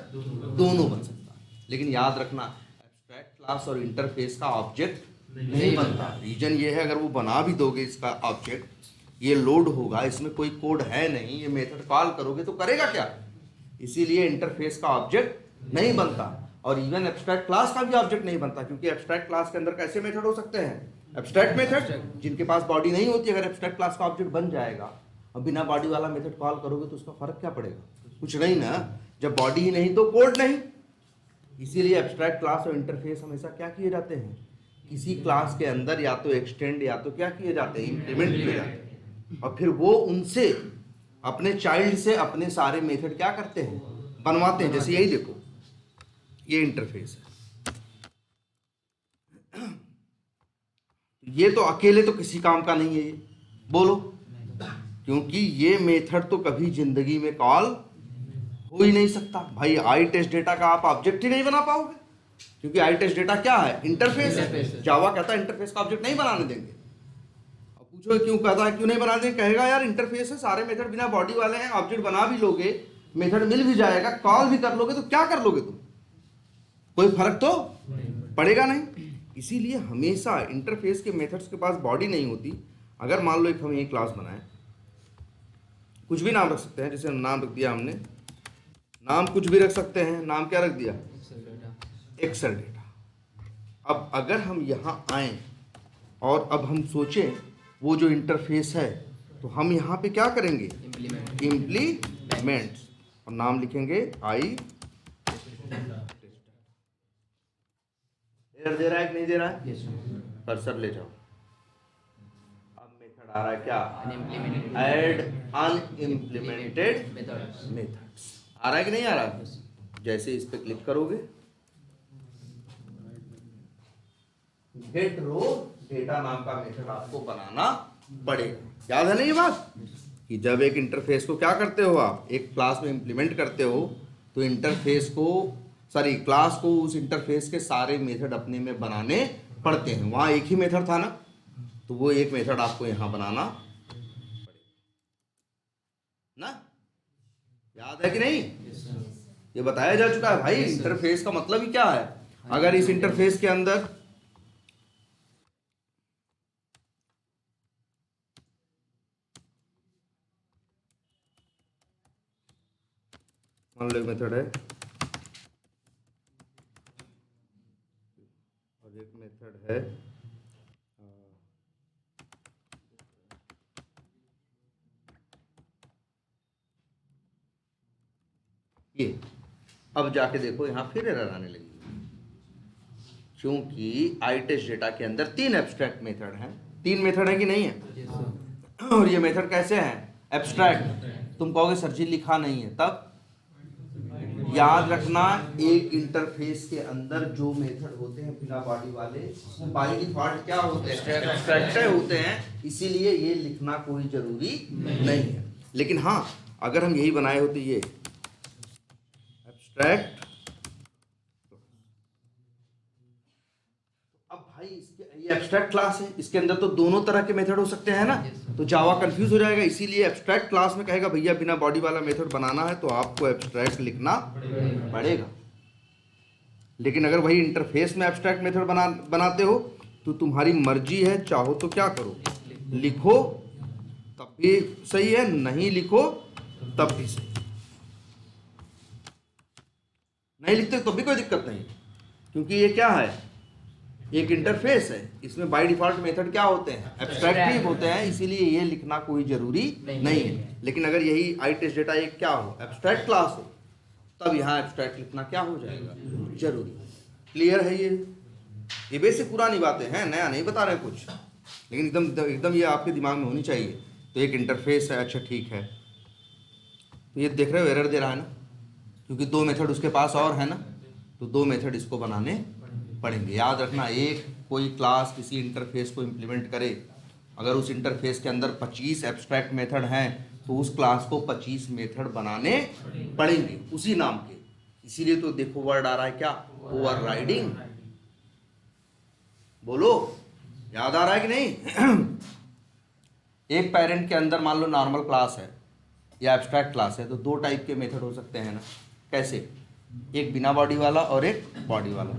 दोनों बन सकता है। लेकिन याद रखना, एब्स्ट्रैक्ट क्लास और इंटरफेस का ऑब्जेक्ट नहीं बनता। रीजन ये है, अगर वो बना भी दोगे इसका ऑब्जेक्ट, ये लोड होगा, इसमें कोई कोड है नहीं, ये मेथड कॉल करोगे तो करेगा क्या, इसीलिए इंटरफेस का ऑब्जेक्ट नहीं बनता, और इवन एब्स्ट्रैक्ट क्लास का भी ऑब्जेक्ट नहीं बनता, क्योंकि एब्स्ट्रैक्ट क्लास के अंदर कैसे मेथड हो सकते हैं, एब्स्ट्रैक्ट मेथड, जिनके पास बॉडी नहीं होती। अगर एब्स्ट्रैक्ट क्लास का ऑब्जेक्ट बन जाएगा और बिना बॉडी वाला मेथड कॉल करोगे तो उसका फर्क क्या पड़ेगा, कुछ नहीं ना, जब बॉडी ही नहीं तो कोड नहीं। इसीलिए एब्स्ट्रैक्ट क्लास और इंटरफेस हमेशा क्या किए जाते हैं, किसी क्लास के अंदर या तो एक्सटेंड या तो क्या किए जाते हैं, इंप्लीमेंट किए जाते हैं, और फिर वो उनसे अपने चाइल्ड से अपने सारे मेथड क्या करते हैं, बनवाते हैं। जैसे यही देखो, ये इंटरफेस है, ये तो अकेले तो किसी काम का नहीं है, ये बोलो, क्योंकि ये मेथड तो कभी जिंदगी में कॉल हो ही नहीं सकता। भाई आई टेस्ट डेटा का आप ऑब्जेक्ट ही नहीं बना पाओगे, क्योंकि आई टेस्ट डेटा क्या है, इंटरफेस है। जावा कहता है इंटरफेस का ऑब्जेक्ट नहीं बनाने देंगे। अब पूछो क्यों कहता है, क्यों नहीं बना देंगे, कहेगा यार इंटरफेस है, सारे मेथड बिना बॉडी वाले हैं, ऑब्जेक्ट बना भी लोगे, मेथड मिल भी जाएगा, कॉल भी कर लोगे, तो क्या कर लोगे तुम, कोई फर्क तो पड़ेगा नहीं। इसीलिए हमेशा इंटरफेस के मेथड्स के पास बॉडी नहीं होती। अगर मान लो एक हम ये क्लास बनाए, कुछ भी नाम रख सकते हैं, जैसे नाम रख दिया हमने, नाम कुछ भी रख सकते हैं, नाम क्या रख दिया, एक्सेल डेटा। अब अगर हम यहाँ आए और अब हम सोचें वो जो इंटरफेस है, तो हम यहाँ पे क्या करेंगे, इम्प्लीमेंट, और नाम लिखेंगे आई। एरर दे रहा है कि नहीं दे रहा है, कर्सर ले जाओ, अब मेथड आ रहा है क्या, ऐड अनइम्प्लीमेंटेड मेथड्स, आ रहा है कि नहीं आ रहा। जैसे इस पे क्लिक करोगे, गेट रो डेटा नाम का मेथड आपको बनाना पड़ेगा। याद है ना ये बात, कि जब एक इंटरफेस को क्या करते हो आप, एक क्लास में इंप्लीमेंट करते हो, तो इंटरफेस को, सॉरी क्लास को, उस इंटरफेस के सारे मेथड अपने में बनाने पड़ते हैं। वहाँ एक ही मेथड था ना, तो वो एक मेथड आपको यहाँ बनाना पड़ेगा ना, याद है कि नहीं, ये बताया जा चुका है भाई। इंटरफेस का मतलब ही क्या है, अगर इस इंटरफेस के अंदर मान लो एक मेथड है और एक मेथड है ये, अब जाके देखो यहाँ फिर एरर आने लगी, क्योंकि आई टेस्ट डेटा के अंदर 3 एब्स्ट्रैक्ट मेथड हैं। 3 मेथड है कि नहीं है, और ये मेथड कैसे हैं, एब्स्ट्रैक्ट। तुम कहोगे सर जी लिखा नहीं है, तब याद रखना, एक इंटरफेस के अंदर जो मेथड होते हैं बिना बॉडी वाले, बाय डिफॉल्ट क्या होते हैं, एब्स्ट्रैक्ट होते हैं, इसीलिए ये लिखना कोई जरूरी नहीं है। लेकिन हाँ, अगर हम यही बनाए होते, ये एब्स्ट्रैक्ट, अब भाई ये एब्स्ट्रैक्ट क्लास है, इसके अंदर तो दोनों तरह के मेथड हो सकते हैं ना, तो जावा कंफ्यूज हो जाएगा। इसीलिए एब्स्ट्रैक्ट क्लास में कहेगा भैया बिना बॉडी वाला मेथड बनाना है तो आपको एब्स्ट्रैक्ट लिखना पड़ेगा। लेकिन अगर वही इंटरफेस में एब्स्ट्रैक्ट मेथड बनाते हो तो तुम्हारी मर्जी है, चाहो तो क्या करो, लिखो तब भी सही है, नहीं लिखो तब भी सही। नहीं लिखते तो भी कोई दिक्कत नहीं, क्योंकि ये क्या है, एक इंटरफेस है, इसमें बाय डिफॉल्ट मेथड क्या होते हैं, एब्स्ट्रैक्टिव होते हैं, इसीलिए ये लिखना कोई जरूरी नहीं है। लेकिन अगर यही आई टेस्ट डेटा एक क्या हो, एब्स्ट्रैक्ट क्लास हो, तब यहाँ एब्स्ट्रैक्ट लिखना क्या हो जाएगा, जरूरी। क्लियर है ये बेसिक पुरानी बातें हैं, नया नहीं बता रहे कुछ। लेकिन एकदम एकदम ये आपके दिमाग में होनी चाहिए। तो एक इंटरफेस है, अच्छा ठीक है, तो ये देख रहे हो एरर दे रहा है ना, क्योंकि दो मेथड उसके पास और है ना, तो दो मेथड इसको बनाने पड़ेंगे। याद रखना, एक कोई क्लास किसी इंटरफेस को इम्प्लीमेंट करे, अगर उस इंटरफेस के अंदर 25 एब्स्ट्रैक्ट मेथड हैं तो उस क्लास को 25 मेथड बनाने पड़ेंगे उसी नाम के। इसीलिए तो देखो वर्ड आ रहा है क्या, ओवरराइडिंग। बोलो, याद आ रहा है कि नहीं? एक पेरेंट के अंदर मान लो नॉर्मल क्लास है या एब्स्ट्रैक्ट क्लास है, तो दो टाइप के मेथड हो सकते हैं ना। कैसे? एक बिना बॉडी वाला और एक बॉडी वाला,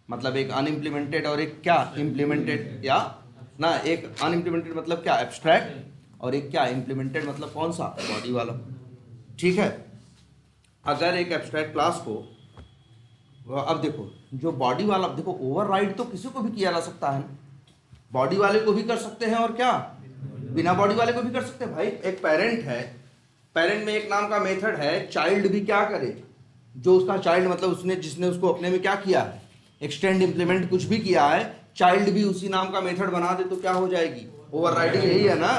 मतलब एक अनइम्प्लीमेंटेड और एक क्या इम्प्लीमेंटेड, या ना एक अनइम्प्लीमेंटेड मतलब क्या एब्स्ट्रैक्ट, और एक क्या इम्प्लीमेंटेड मतलब कौन सा, बॉडी वाला। ठीक है। अगर एक एब्स्ट्रैक्ट क्लास को, अब देखो जो बॉडी वाला, देखो ओवरराइड तो किसी को भी किया जा सकता है ना, बॉडी वाले को भी कर सकते हैं और क्या बिना बॉडी वाले को भी कर सकते हैं। भाई एक पेरेंट है, पेरेंट में एक नाम का मेथड है, चाइल्ड भी क्या करे, जो उसका चाइल्ड मतलब उसने जिसने उसको अपने में क्या किया है, एक्सटेंड इम्प्लीमेंट कुछ भी किया है, चाइल्ड भी उसी नाम का मेथड बना दे तो क्या हो जाएगी, ओवरराइडिंग। यही है ना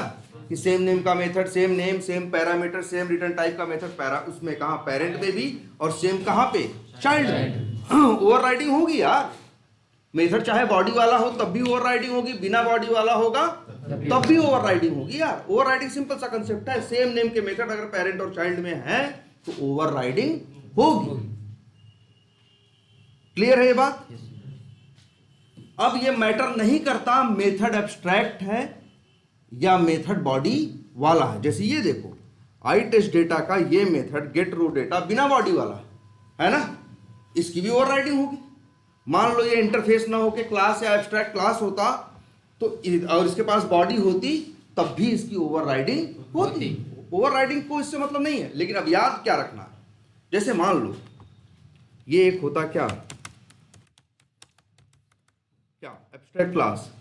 कि सेम नेम का method, same name same parameter same return type का मेथड, पैरा उसमें कहाँ पेरेंट में भी, और सेम कहाँ पे, चाइल्ड में। ओवरराइडिंग होगी यार, मेथड चाहे बॉडी वाला हो तब भी ओवरराइडिंग होगी, बिना बॉडी वाला होगा तब भी ओवरराइडिंग होगी यार। ओवरराइडिंग सिंपल सा कंसेप्ट है, सेम नेम के मेथड अगर पेरेंट और चाइल्ड में है तो ओवरराइडिंग होगी। क्लियर है ये बात? अब ये मैटर नहीं करता मेथड एब्स्ट्रैक्ट है या मेथड बॉडी वाला है। जैसे ये देखो, आई टेस्ट डेटा का ये मेथड गेट रो डेटा बिना बॉडी वाला है ना, इसकी भी ओवरराइडिंग होगी। मान लो ये इंटरफेस ना होके क्लास या एब्स्ट्रैक्ट क्लास होता तो और इसके पास बॉडी होती तब भी इसकी ओवरराइडिंग होती। ओवरराइडिंग को इससे मतलब नहीं है, लेकिन अब याद क्या रखना है, जैसे मान लो ये एक होता क्या क्या एब्स्ट्रैक्ट क्लास,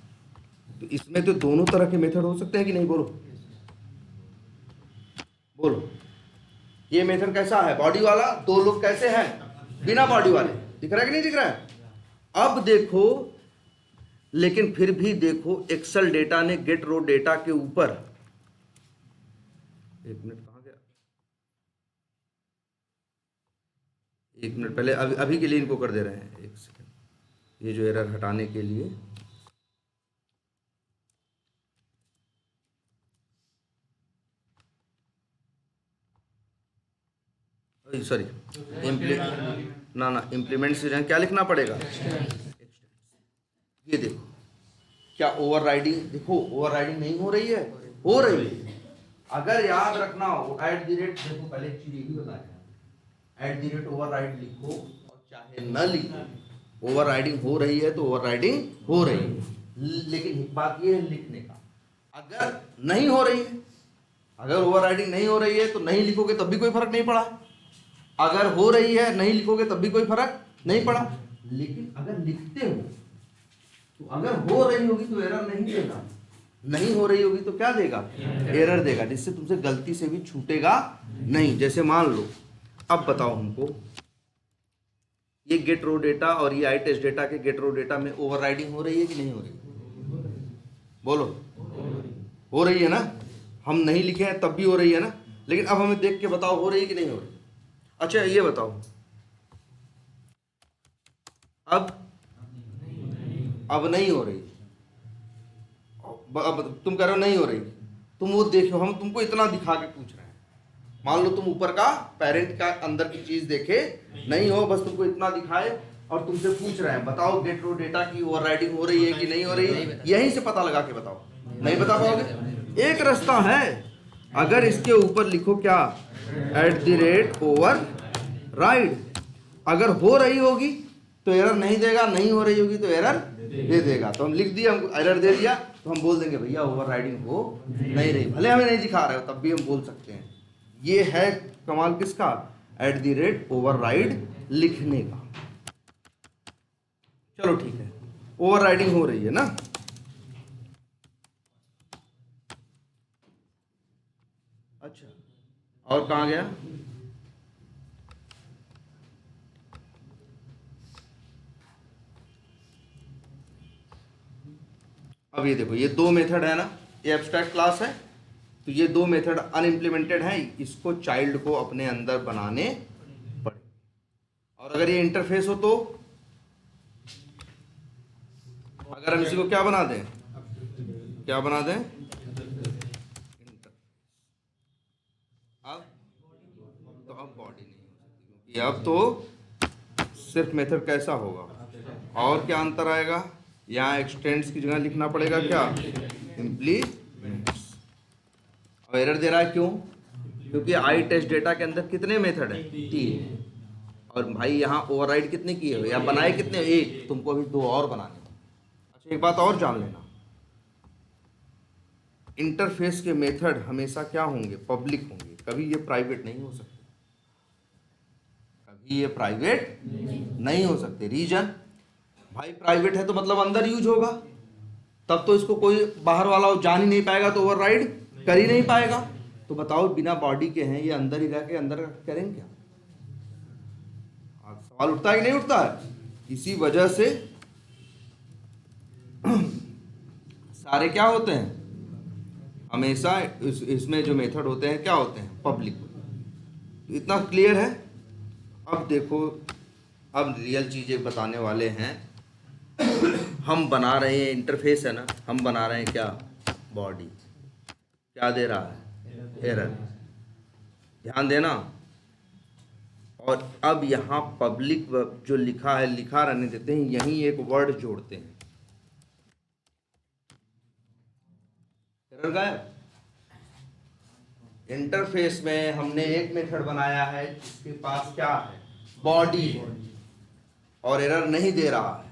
तो इसमें तो दोनों तरह के मेथड हो सकते हैं कि नहीं, बोलो बोलो। ये मेथड कैसा है, बॉडी वाला, दो लोग कैसे हैं, बिना बॉडी वाले, दिख रहा है कि नहीं दिख रहा है? अब देखो, लेकिन फिर भी देखो एक्सेल डेटा ने गेट रो डेटा के ऊपर, एक मिनट कहाँ गया, एक मिनट पहले, अभी अभी के लिए इनको कर दे रहे हैं, एक सेकंड, ये जो एरर हटाने के लिए, सॉरी ना ना इम्प्लीमेंट से क्या लिखना पड़ेगा, ये देखो क्या ओवरराइडिंग, देखो ओवरराइडिंग नहीं हो रही है, हो रही है। अगर याद रखना हो एट द रेट, देखो पहले एक चीज ये भी बताया, एट द रेट ओवरराइड लिखो और चाहे न लिखो, ओवरराइडिंग हो रही है तो ओवरराइडिंग हो रही है। लेकिन एक बात ये है लिखने का, अगर नहीं हो रही है, अगर ओवरराइडिंग नहीं हो रही है तो नहीं लिखोगे तब भी कोई फर्क नहीं पड़ा, अगर हो रही है नहीं लिखोगे तब भी कोई फर्क नहीं पड़ा। लेकिन अगर लिखते हो तो अगर हो रही होगी तो एरर नहीं देगा, नहीं हो रही होगी तो क्या देगा, एरर देगा, जिससे तुमसे गलती से भी छूटेगा नहीं। जैसे मान लो, अब बताओ हमको, ये गेट रो डेटा और ये आई टेस्ट डेटा के गेट रो डेटा में ओवरराइडिंग हो रही है कि नहीं हो रही, बोलो हो रही है ना, हम नहीं लिखे हैं तब भी हो रही है ना। लेकिन अब हमें देख के बताओ हो रही है कि नहीं हो रही। अच्छा ये बताओ, अब नहीं हो रही, अब तुम कह रहे हो नहीं हो रही, तुम वो देखो, हम तुमको इतना दिखा के पूछ रहे हैं, मान लो तुम ऊपर का पेरेंट का अंदर की चीज देखे नहीं हो, बस तुमको इतना दिखाए और तुमसे पूछ रहे हैं बताओ गेट रो डेटा की ओवरराइडिंग हो रही है कि नहीं हो रही है, यहीं से पता लगा के बताओ, नहीं बता पाओगे। एक रास्ता है, अगर इसके ऊपर लिखो क्या, at the rate over ride, अगर हो रही होगी तो एरर नहीं देगा, नहीं हो रही होगी तो एरर दे देगा। तो हम लिख दिया, हमको एरर दे दिया तो हम बोल देंगे भैया ओवरराइडिंग हो नहीं रही, भले हमें नहीं दिखा रहे हो तब भी हम बोल सकते हैं। ये है कमाल किसका, एट द रेट ओवरराइड लिखने का। चलो ठीक है, ओवरराइडिंग हो रही है ना। अच्छा और कहाँ गया, अब ये देखो, ये दो मेथड है ना, ये एब्स्ट्रैक्ट क्लास है, तो ये दो मेथड अनइम्प्लीमेंटेड है, इसको चाइल्ड को अपने अंदर बनाने पड़े। और अगर ये इंटरफेस हो तो अगर हम इसी को क्या बना दें, क्या बना दें, अब तो अब बॉडी नहीं हो सकती, क्योंकि अब तो सिर्फ मेथड कैसा होगा। और क्या अंतर आएगा, यहाँ एक्सटेंड्स की जगह लिखना पड़ेगा क्या, इम्प्लीमेंट्स। अब एरर दे रहा है क्यों, क्योंकि आई टेस्ट डेटा के अंदर कितने मेथड है, 3, और भाई यहाँ ओवरराइड कितने किए हुए या बनाए कितने, 1, तुमको अभी 2 और बनाने। अच्छा एक बात और जान लेना, इंटरफेस के मेथड हमेशा क्या होंगे, पब्लिक होंगे, कभी ये प्राइवेट नहीं हो सकते, कभी ये प्राइवेट नहीं हो सकते। रीजन, भाई प्राइवेट है तो मतलब अंदर यूज होगा, तब तो इसको कोई बाहर वाला जान ही नहीं पाएगा, तो ओवरराइड कर ही नहीं पाएगा। तो बताओ बिना बॉडी के हैं, ये अंदर ही रह के अंदर करेंगे क्या, सवाल उठता है कि नहीं उठता है। इसी वजह से सारे क्या होते हैं, हमेशा इसमें जो मेथड होते हैं क्या होते हैं, पब्लिक। इतना क्लियर है। अब देखो, अब रियल चीजें बताने वाले हैं। हम बना रहे हैं, इंटरफेस है ना, हम बना रहे हैं क्या, बॉडी, क्या दे रहा है, एरर, ध्यान देना। और अब यहाँ पब्लिक जो लिखा है, लिखा रहने देते हैं, यहीं एक वर्ड जोड़ते हैं, एरर गायब। इंटरफेस में हमने एक मेथड बनाया है जिसके पास क्या है, बॉडी है, और एरर नहीं दे रहा है।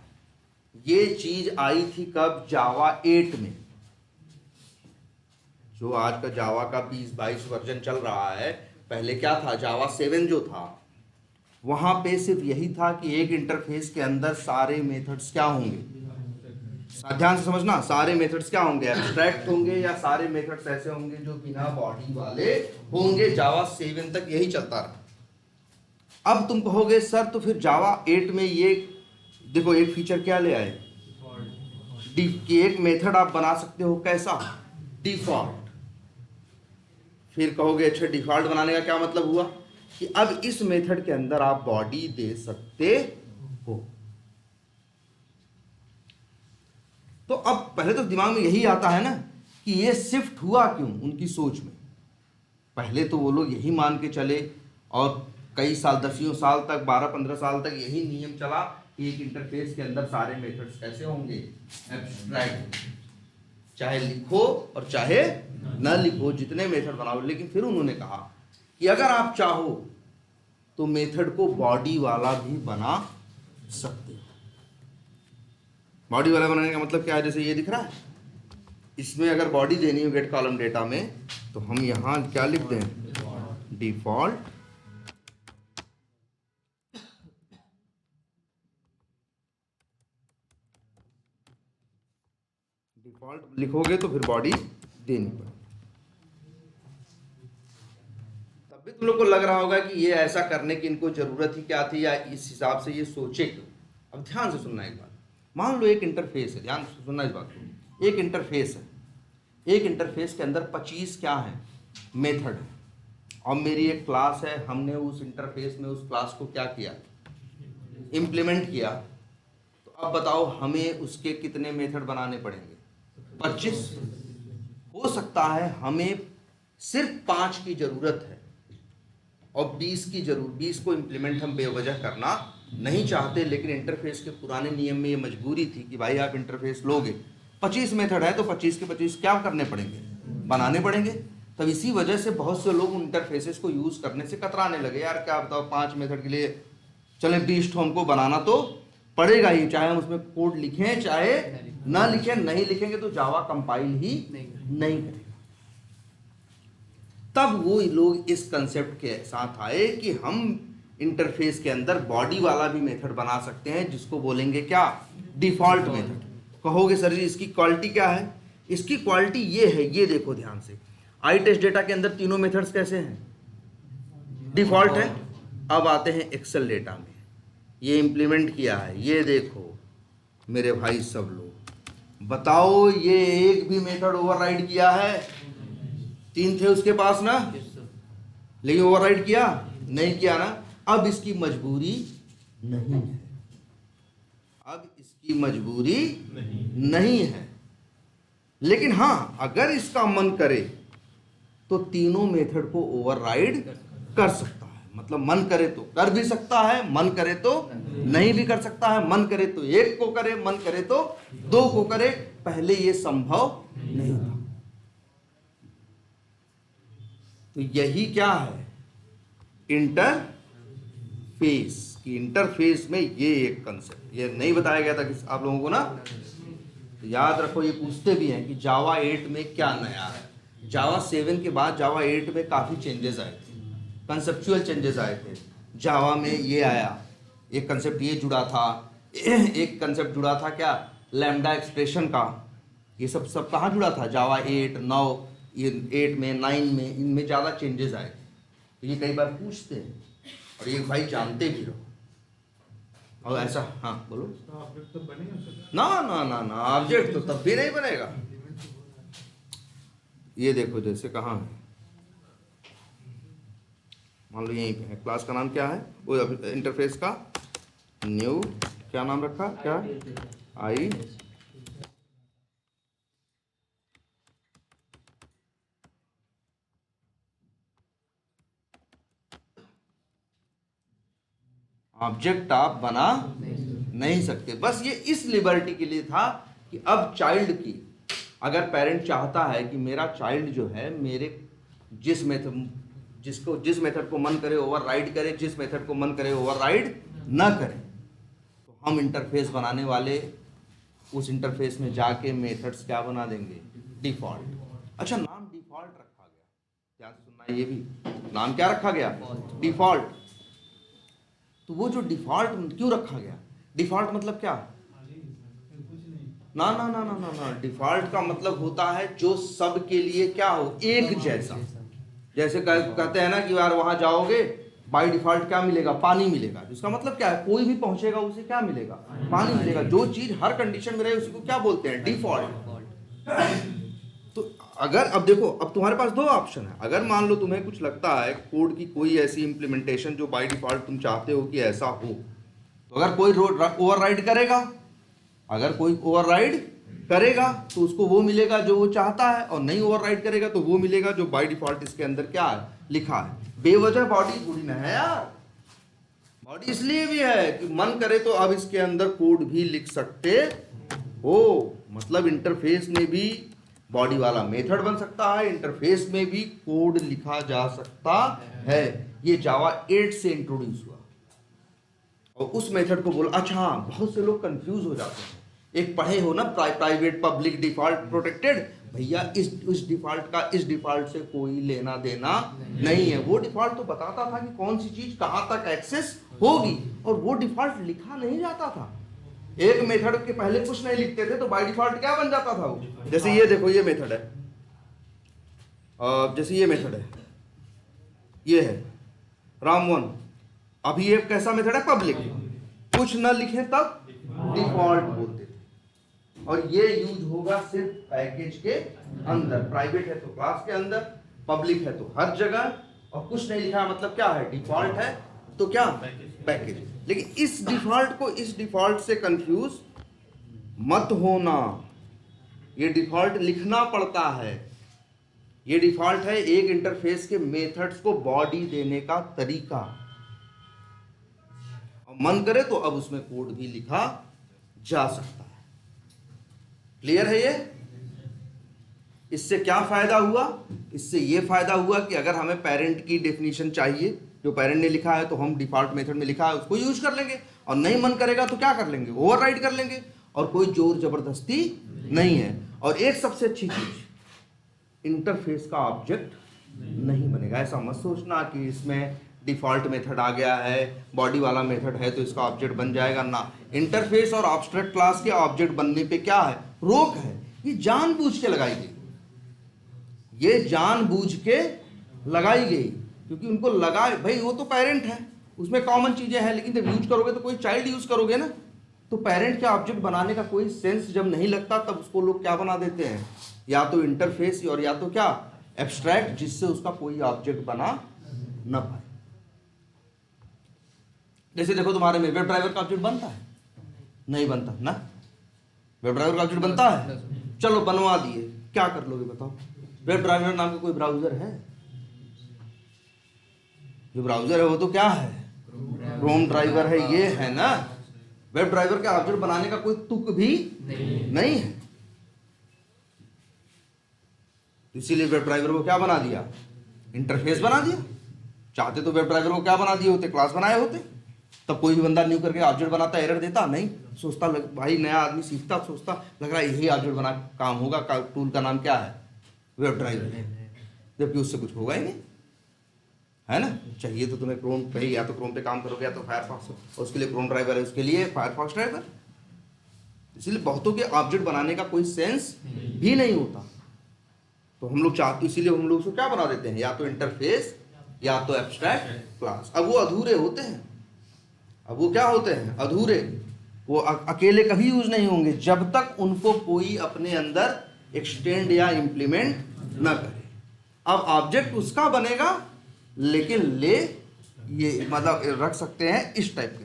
ये चीज आई थी कब, जावा 8 में। जो आज का जावा का 20-22 वर्जन चल रहा है, पहले क्या था, जावा 7 जो था, वहां पे सिर्फ यही था कि एक इंटरफेस के अंदर सारे मेथड्स क्या होंगे, ध्यान से समझना, सारे मेथड्स क्या होंगे, एब्स्ट्रैक्ट होंगे, या सारे मेथड्स ऐसे होंगे जो बिना बॉडी वाले होंगे। जावा 7 तक यही चलता रहा। अब तुम कहोगे सर तो फिर जावा 8 में ये देखो एक फीचर क्या ले आए, कि एक मेथड आप बना सकते हो कैसा, डिफॉल्ट। फिर कहोगे अच्छा डिफॉल्ट बनाने का क्या मतलब हुआ, कि अब इस मेथड के अंदर आप बॉडी दे सकते हो। तो अब पहले तो दिमाग में यही आता है ना कि ये शिफ्ट हुआ क्यों उनकी सोच में। पहले तो वो लोग यही मान के चले, और कई साल, 10 साल तक, 12-15 साल तक यही नियम चला कि एक इंटरफेस के अंदर सारे मेथड्स कैसे होंगे, एब्स्ट्रैक्ट, चाहे लिखो और चाहे न लिखो, जितने मेथड बनाओ। लेकिन फिर उन्होंने कहा कि अगर आप चाहो तो मेथड को बॉडी वाला भी बना सकते हो। बॉडी वाला बनाने का मतलब क्या है, जैसे ये दिख रहा है, इसमें अगर बॉडी देनी हो गेट कॉलम डेटा में, तो हम यहाँ क्या लिख दें, डिफॉल्ट, डिफॉल्ट लिखोगे तो फिर बॉडी देनी पड़ेगी। तब भी तुम लोग को लग रहा होगा कि ये ऐसा करने की इनको जरूरत ही क्या थी, या इस हिसाब से ये सोचे क्यों। अब ध्यान से सुनना एक बात, मान लो एक इंटरफेस है, ध्यान से सुनना इस बात को, एक इंटरफेस है, एक इंटरफेस के अंदर 25 क्या है, मेथड है, और मेरी एक क्लास है, हमने उस इंटरफेस में उस क्लास को क्या किया, इम्प्लीमेंट किया। तो अब बताओ हमें उसके कितने मेथड बनाने पड़ेंगे, 25। हो सकता है हमें सिर्फ 5 की जरूरत है और 20 की जरूरत, 20 को इम्प्लीमेंट हम बेवजह करना नहीं चाहते, लेकिन इंटरफेस के पुराने नियम में ये मजबूरी थी कि भाई आप इंटरफेस लोगे, 25 मेथड है तो 25 के 25 क्या करने पड़ेंगे, बनाने पड़ेंगे। तब इसी वजह से बहुत से लोग इंटरफेसेस को यूज़ करने से कतराने लगे, यार क्या बताओ 5 मेथड के लिए चले 20 तो हमको बनाना तो पड़ेगा ही, चाहे हम उसमें कोड लिखें चाहे ना लिखें, नहीं लिखेंगे तो जावा कंपाइल ही नहीं करेगा। तब वो लोग इस कंसेप्ट के साथ आए कि हम इंटरफेस के अंदर बॉडी वाला भी मेथड बना सकते हैं, जिसको बोलेंगे क्या, डिफॉल्ट मेथड। कहोगे सर जी इसकी क्वालिटी क्या है, इसकी क्वालिटी ये है, ये देखो ध्यान से, आई टेस्ट डेटा के अंदर तीनों मेथड्स कैसे हैं, डिफॉल्ट है। अब आते हैं एक्सेल डेटा में, ये इंप्लीमेंट किया है, ये देखो मेरे भाई सब लोग, बताओ ये एक भी मेथड ओवरराइड किया है? 3 थे उसके पास ना, लेकिन ओवरराइड किया नहीं किया ना। अब इसकी मजबूरी नहीं है, अब इसकी मजबूरी नहीं है। लेकिन हां, अगर इसका मन करे तो तीनों मेथड को ओवरराइड कर सकता है। मतलब मन करे तो कर भी सकता है, मन करे तो नहीं भी कर सकता है। मन करे तो एक को करे, मन करे तो 2 को करे। पहले ये संभव नहीं था। तो यही क्या है? इंटरफेस। कि इंटरफेस में ये एक कंसेप्ट ये नहीं बताया गया था कि आप लोगों को ना। तो याद रखो, ये पूछते भी हैं कि जावा 8 में क्या नया है। जावा 7 के बाद जावा 8 में काफ़ी चेंजेस आए थे, कंसेप्चुअल चेंजेस आए थे। जावा में ये आया, एक कंसेप्ट ये जुड़ा था, एक कंसेप्ट जुड़ा था क्या, लैम्डा एक्सप्रेशन का। ये सब कहाँ जुड़ा था? जावा 8, 9, ये 8 में, 9 में, इनमें ज़्यादा चेंजेस आए थे। तो ये कई बार पूछते हैं और ये भाई जानते भी रहो। और ऐसा, हाँ बोलो। ऑब्जेक्ट तो बनेगा ना ना ना ना, ऑब्जेक्ट तो तब भी नहीं बनेगा। ये देखो जैसे कहाँ है, मान लो यहीं पे है। क्लास का नाम क्या है? वो इंटरफेस का न्यू क्या नाम रखा? क्या? आई ऑब्जेक्ट आप बना नहीं सकते। बस ये इस लिबर्टी के लिए था कि अब चाइल्ड की, अगर पेरेंट चाहता है कि मेरा चाइल्ड जो है मेरे जिस मेथड को मन करे ओवरराइड करे, जिस मेथड को मन करे ओवरराइड ना करे, तो हम इंटरफेस बनाने वाले उस इंटरफेस में जाके मेथड्स क्या बना देंगे? डिफॉल्ट। अच्छा, नाम डिफॉल्ट रखा गया, ध्यान से सुनना, ये भी नाम क्या रखा गया? डिफॉल्ट। तो वो जो डिफॉल्ट क्यों रखा गया? डिफॉल्ट मतलब क्या? ना ना ना ना ना ना, डिफॉल्ट का मतलब होता है जो सब के लिए क्या हो, एक जैसा। जैसे कहते हैं ना कि यार वहां जाओगे बाय डिफॉल्ट क्या मिलेगा? पानी मिलेगा। इसका मतलब क्या है? कोई भी पहुंचेगा उसे क्या मिलेगा? पानी मिलेगा। जो चीज हर कंडीशन में रहे उसी को क्या बोलते हैं? डिफॉल्ट। तो अगर अब देखो, अब तुम्हारे पास 2 ऑप्शन है। अगर मान लो तुम्हें कुछ लगता है कोड की कोई ऐसी इंप्लीमेंटेशन जो बाय डिफॉल्ट तुम चाहते हो कि ऐसा हो, तो अगर कोई ओवरराइड करेगा, अगर कोई ओवरराइड करेगा तो उसको वो मिलेगा जो वो चाहता है, और नहीं ओवरराइड करेगा तो वो मिलेगा जो बाय डिफॉल्ट इसके अंदर क्या है? लिखा है। बेवजह बॉडी थोड़ी ना है यार, बॉडी इसलिए भी है कि मन करे तो अब इसके अंदर कोड भी लिख सकते हो। मतलब इंटरफेस में भी बॉडी वाला मेथड बन सकता है, इंटरफेस में भी कोड लिखा जा सकता है। ये जावा 8 से इंट्रोड्यूस हुआ और उस मेथड को बोला। अच्छा, बहुत से लोग कंफ्यूज हो जाते हैं। एक पढ़े हो ना, प्राइवेट, पब्लिक, डिफॉल्ट, प्रोटेक्टेड। भैया इस डिफॉल्ट का इस डिफॉल्ट से कोई लेना देना नहीं है। वो डिफॉल्ट तो बताता था कि कौन सी चीज कहां तक एक्सेस होगी, और वो डिफॉल्ट लिखा नहीं जाता था। एक मेथड के पहले कुछ नहीं लिखते थे तो बाय डिफॉल्ट क्या बन जाता था वो। जैसे ये देखो, ये मेथड है, जैसे ये मेथड है, ये है राम1। अभी ये कैसा मेथड है? पब्लिक। कुछ न लिखे तब डिफॉल्ट बोलते थे, और ये यूज होगा सिर्फ पैकेज के अंदर। प्राइवेट है तो क्लास के अंदर, पब्लिक है तो हर जगह, और कुछ नहीं लिखा मतलब क्या है? डिफॉल्ट है तो क्या? पैकेज। लेकिन इस डिफॉल्ट को इस डिफॉल्ट से कंफ्यूज मत होना। ये डिफॉल्ट लिखना पड़ता है। ये डिफॉल्ट है एक इंटरफेस के मेथड्स को बॉडी देने का तरीका। और मन करे तो अब उसमें कोड भी लिखा जा सकता है। क्लियर है ये? इससे क्या फायदा हुआ? इससे ये फायदा हुआ कि अगर हमें पेरेंट की डेफिनेशन चाहिए, जो पेरेंट ने लिखा है, तो हम डिफॉल्ट मेथड में लिखा है उसको यूज कर लेंगे, और नहीं मन करेगा तो क्या कर लेंगे? ओवरराइड कर लेंगे। और कोई जोर जबरदस्ती नहीं है। और एक सबसे अच्छी चीज, इंटरफेस का ऑब्जेक्ट नहीं बनेगा। ऐसा मत सोचना कि इसमें डिफॉल्ट मेथड आ गया है, बॉडी वाला मेथड है तो इसका ऑब्जेक्ट बन जाएगा ना। इंटरफेस और ऑब्स्ट्रैक्ट क्लास के ऑब्जेक्ट बनने पे क्या है? रोक है। ये जानबूझ के लगाई गई, ये जानबूझ के लगाई गई, क्योंकि उनको लगा भाई वो तो पेरेंट है, उसमें कॉमन चीजें हैं, लेकिन जब यूज करोगे तो कोई चाइल्ड यूज करोगे ना। तो पेरेंट के ऑब्जेक्ट बनाने का कोई सेंस जब नहीं लगता तब उसको लोग क्या बना देते हैं, या तो इंटरफेस और या तो क्या एब्स्ट्रैक्ट, जिससे उसका कोई ऑब्जेक्ट बना न पाए। जैसे देखो तुम्हारे में वेब ड्राइवर का ऑब्जेक्ट बनता है, नहीं बनता ना, वेब ड्राइवर का ऑब्जेक्ट बनता है, चलो बनवा दिए, क्या कर लोगे बताओ? वेब ड्राइवर नाम का कोई ब्राउजर है? जो ब्राउजर है वो तो क्या है, क्रोम ड्राइवर है, ये है ना। वेब ड्राइवर के ऑब्जेक्ट बनाने का कोई तुक भी नहीं है, इसीलिए वेब ड्राइवर को क्या बना दिया, इंटरफेस बना दिया। चाहते तो वेब ड्राइवर को क्या बना दिए होते, क्लास बनाए होते। तब कोई भी बंदा न्यू करके ऑब्जेक्ट बनाता, एरर देता नहीं, सोचता भाई नया आदमी सीखता, सोचता लग रहा है यही ऑब्जेक्ट बना काम होगा, टूल का नाम क्या है, वेब ड्राइवर, जबकि उससे कुछ होगा ही नहीं, है ना। चाहिए तो तुम्हें क्रोम पे, या तो क्रोम पे काम करोगे या तो फायरफॉक्स, और उसके लिए क्रोम ड्राइवर है, उसके लिए फायरफॉक्स ड्राइवर। इसलिए बहुतों के ऑब्जेक्ट बनाने का कोई सेंस भी नहीं होता। तो हम लोग चाहते, इसीलिए हम लोग उसको क्या बना देते हैं, या तो इंटरफेस या तो एब्स्ट्रैक्ट क्लास। अब वो अधूरे होते हैं, अब वो क्या होते हैं, अधूरे। वो अकेले कभी यूज नहीं होंगे जब तक उनको कोई अपने अंदर एक्सटेंड या इम्प्लीमेंट ना करे। अब ऑब्जेक्ट उसका बनेगा, लेकिन ले ये मतलब रख सकते हैं इस टाइप के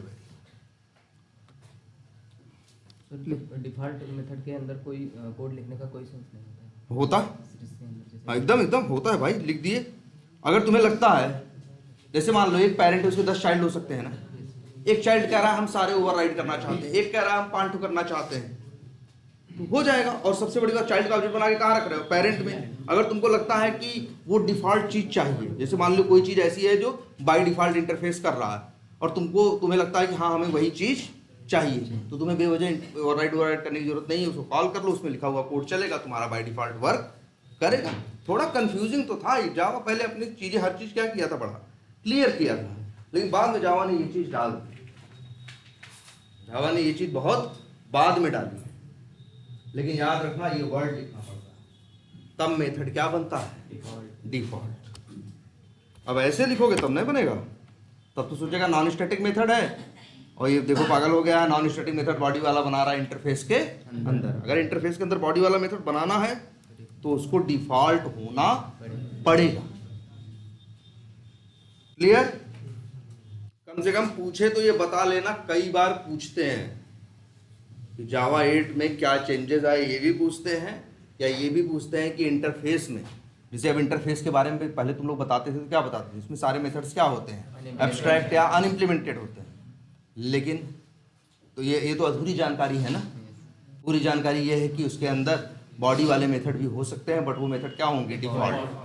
वैल्यू। डिफॉल्ट मेथड के अंदर कोई कोड लिखने का कोई सेंस नहीं होता होता है। एकदम एकदम होता है भाई, लिख दिए। अगर तुम्हें लगता है, जैसे मान लो एक पेरेंट है, उसके 10 चाइल्ड हो सकते हैं ना, एक चाइल्ड कह रहा है हम सारे ओवरराइड करना चाहते हैं, एक कह रहा है हम पांटू करना चाहते हैं, तो हो जाएगा। और सबसे बड़ी बात, चाइल्ड का ऑब्जेक्ट बना के कहाँ रख रहे हो, पेरेंट में। अगर तुमको लगता है कि वो डिफॉल्ट चीज चाहिए, जैसे मान लो कोई चीज ऐसी है जो बाय डिफॉल्ट इंटरफेस कर रहा है, और तुम्हें लगता है कि हाँ हमें वही चीज चाहिए, तो तुम्हें बेवजह ओवरराइड करने की जरूरत नहीं है, उसको कॉल कर लो, उसमें लिखा हुआ कोड चलेगा, तुम्हारा बाय डिफॉल्ट वर्क करेगा। थोड़ा कंफ्यूजिंग तो था, जावा पहले अपनी चीजें हर चीज क्या किया था, बड़ा क्लियर किया था, लेकिन बाद में जावा ने ये चीज डाल दी, जावा ने ये चीज बहुत बाद में डाली है। लेकिन याद रखना ये वर्ड लिखना पड़ता है, तब मेथड क्या बनता है, डिफॉल्ट। अब ऐसे लिखोगे तब नहीं बनेगा, तब तो सोचेगा नॉन स्टैटिक मेथड है, और ये देखो पागल हो गया, नॉन स्टैटिक मेथड बॉडी वाला बना रहा है इंटरफेस के अंदर। अगर इंटरफेस के अंदर बॉडी वाला मेथड बनाना है तो उसको डिफॉल्ट होना पड़ेगा। क्लियर? कम से कम पूछे तो ये बता लेना, कई बार पूछते हैं कि जावा 8 में क्या चेंजेस आए, ये भी पूछते हैं, या ये भी पूछते हैं कि इंटरफेस में, जैसे अब इंटरफेस के बारे में पहले तुम लोग बताते थे तो क्या बताते थे, इसमें सारे मेथड्स क्या होते हैं, एब्स्ट्रैक्ट या अनइम्प्लीमेंटेड होते हैं। लेकिन तो ये तो अधूरी जानकारी है ना। पूरी जानकारी ये है कि उसके अंदर बॉडी वाले मेथड भी हो सकते हैं, बट वो मेथड क्या होंगे, डिफॉल्ट।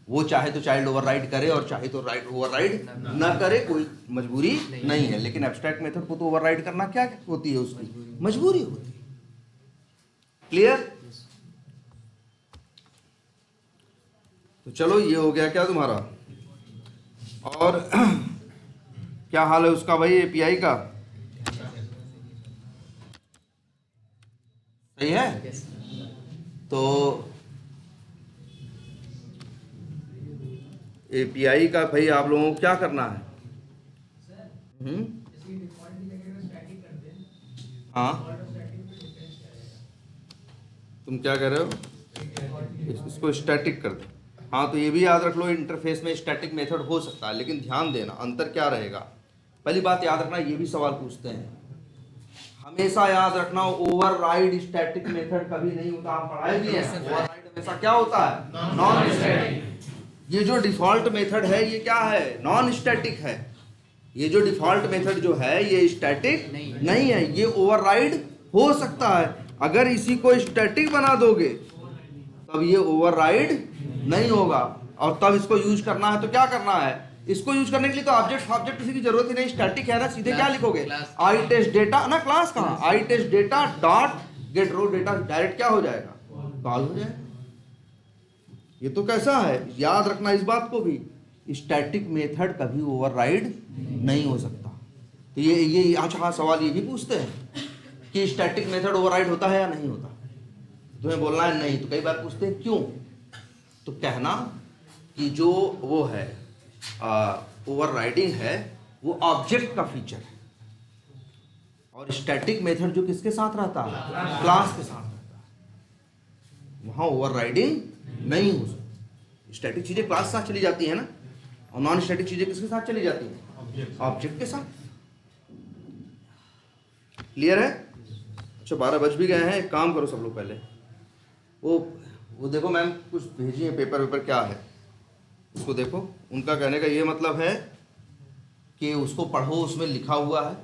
वो चाहे तो चाइल्ड ओवरराइड करे और चाहे तो ओवरराइड ना करे, कोई मजबूरी नहीं है। लेकिन एब्स्ट्रैक्ट मेथड को तो ओवरराइड करना क्या होती है, उसकी मजबूरी होती है। क्लियर? तो चलो ये हो गया क्या तुम्हारा, और क्या हाल है उसका भाई, एपीआई का सही है? तो एपीआई का भाई आप लोगों को क्या करना है, हाँ तुम क्या कह रहे हो, इसको स्टैटिक कर दो। हाँ तो ये भी याद रख लो, इंटरफेस में स्टैटिक मेथड हो सकता है, लेकिन ध्यान देना अंतर क्या रहेगा। पहली बात याद रखना, ये भी सवाल पूछते हैं, हमेशा याद रखना ओवरराइड स्टैटिक मेथड कभी नहीं होता। हम पढ़ाए भी हैं, ओवरराइड हमेशा क्या होता है, नॉन स्टैटिक। ये जो डिफॉल्ट मेथड है ये क्या है, नॉन स्टैटिक है। ये जो डिफॉल्ट मेथड जो है ये स्टैटिक नहीं है, ये ओवरराइड हो सकता है। अगर इसी को स्टैटिक बना दोगे तब ये ओवरराइड नहीं होगा, और तब इसको यूज करना है तो क्या करना है, इसको यूज करने के लिए तो ऑब्जेक्ट किसी की जरूरत ही नहीं, स्टैटिक है ना, सीधे क्या लिखोगे, आई टेस्ट डेटा ना, क्लास कहाँ, आई टेस्ट डेटा डॉट गेट रो डेटा, डायरेक्ट क्या हो जाएगा, कॉल हो जाएगा। ये तो कैसा है, याद रखना इस बात को भी, स्टैटिक मेथड कभी ओवरराइड नहीं हो सकता। तो ये अच्छा हाँ सवाल ये भी पूछते हैं कि स्टैटिक मेथड ओवरराइड होता है या नहीं होता, तुम्हें बोलना है नहीं, तो कई बार पूछते हैं क्यों, तो कहना कि जो वो है ओवरराइडिंग है वो ऑब्जेक्ट का फीचर है, और स्टैटिक मेथड जो किसके साथ रहता है, क्लास के साथ रहता है, वहां ओवरराइडिंग नहीं हो सकती। स्टैटिक चीजें क्लास के साथ चली जाती है ना, और नॉन स्टैटिक चीजें किसके साथ चली जाती हैं, ऑब्जेक्ट के साथ। क्लियर है? अच्छा 12 बज भी गए हैं, एक काम करो सब लोग, पहले वो देखो मैम कुछ भेजी है, पेपर क्या है उसको देखो। उनका कहने का ये मतलब है कि उसको पढ़ो, उसमें लिखा हुआ है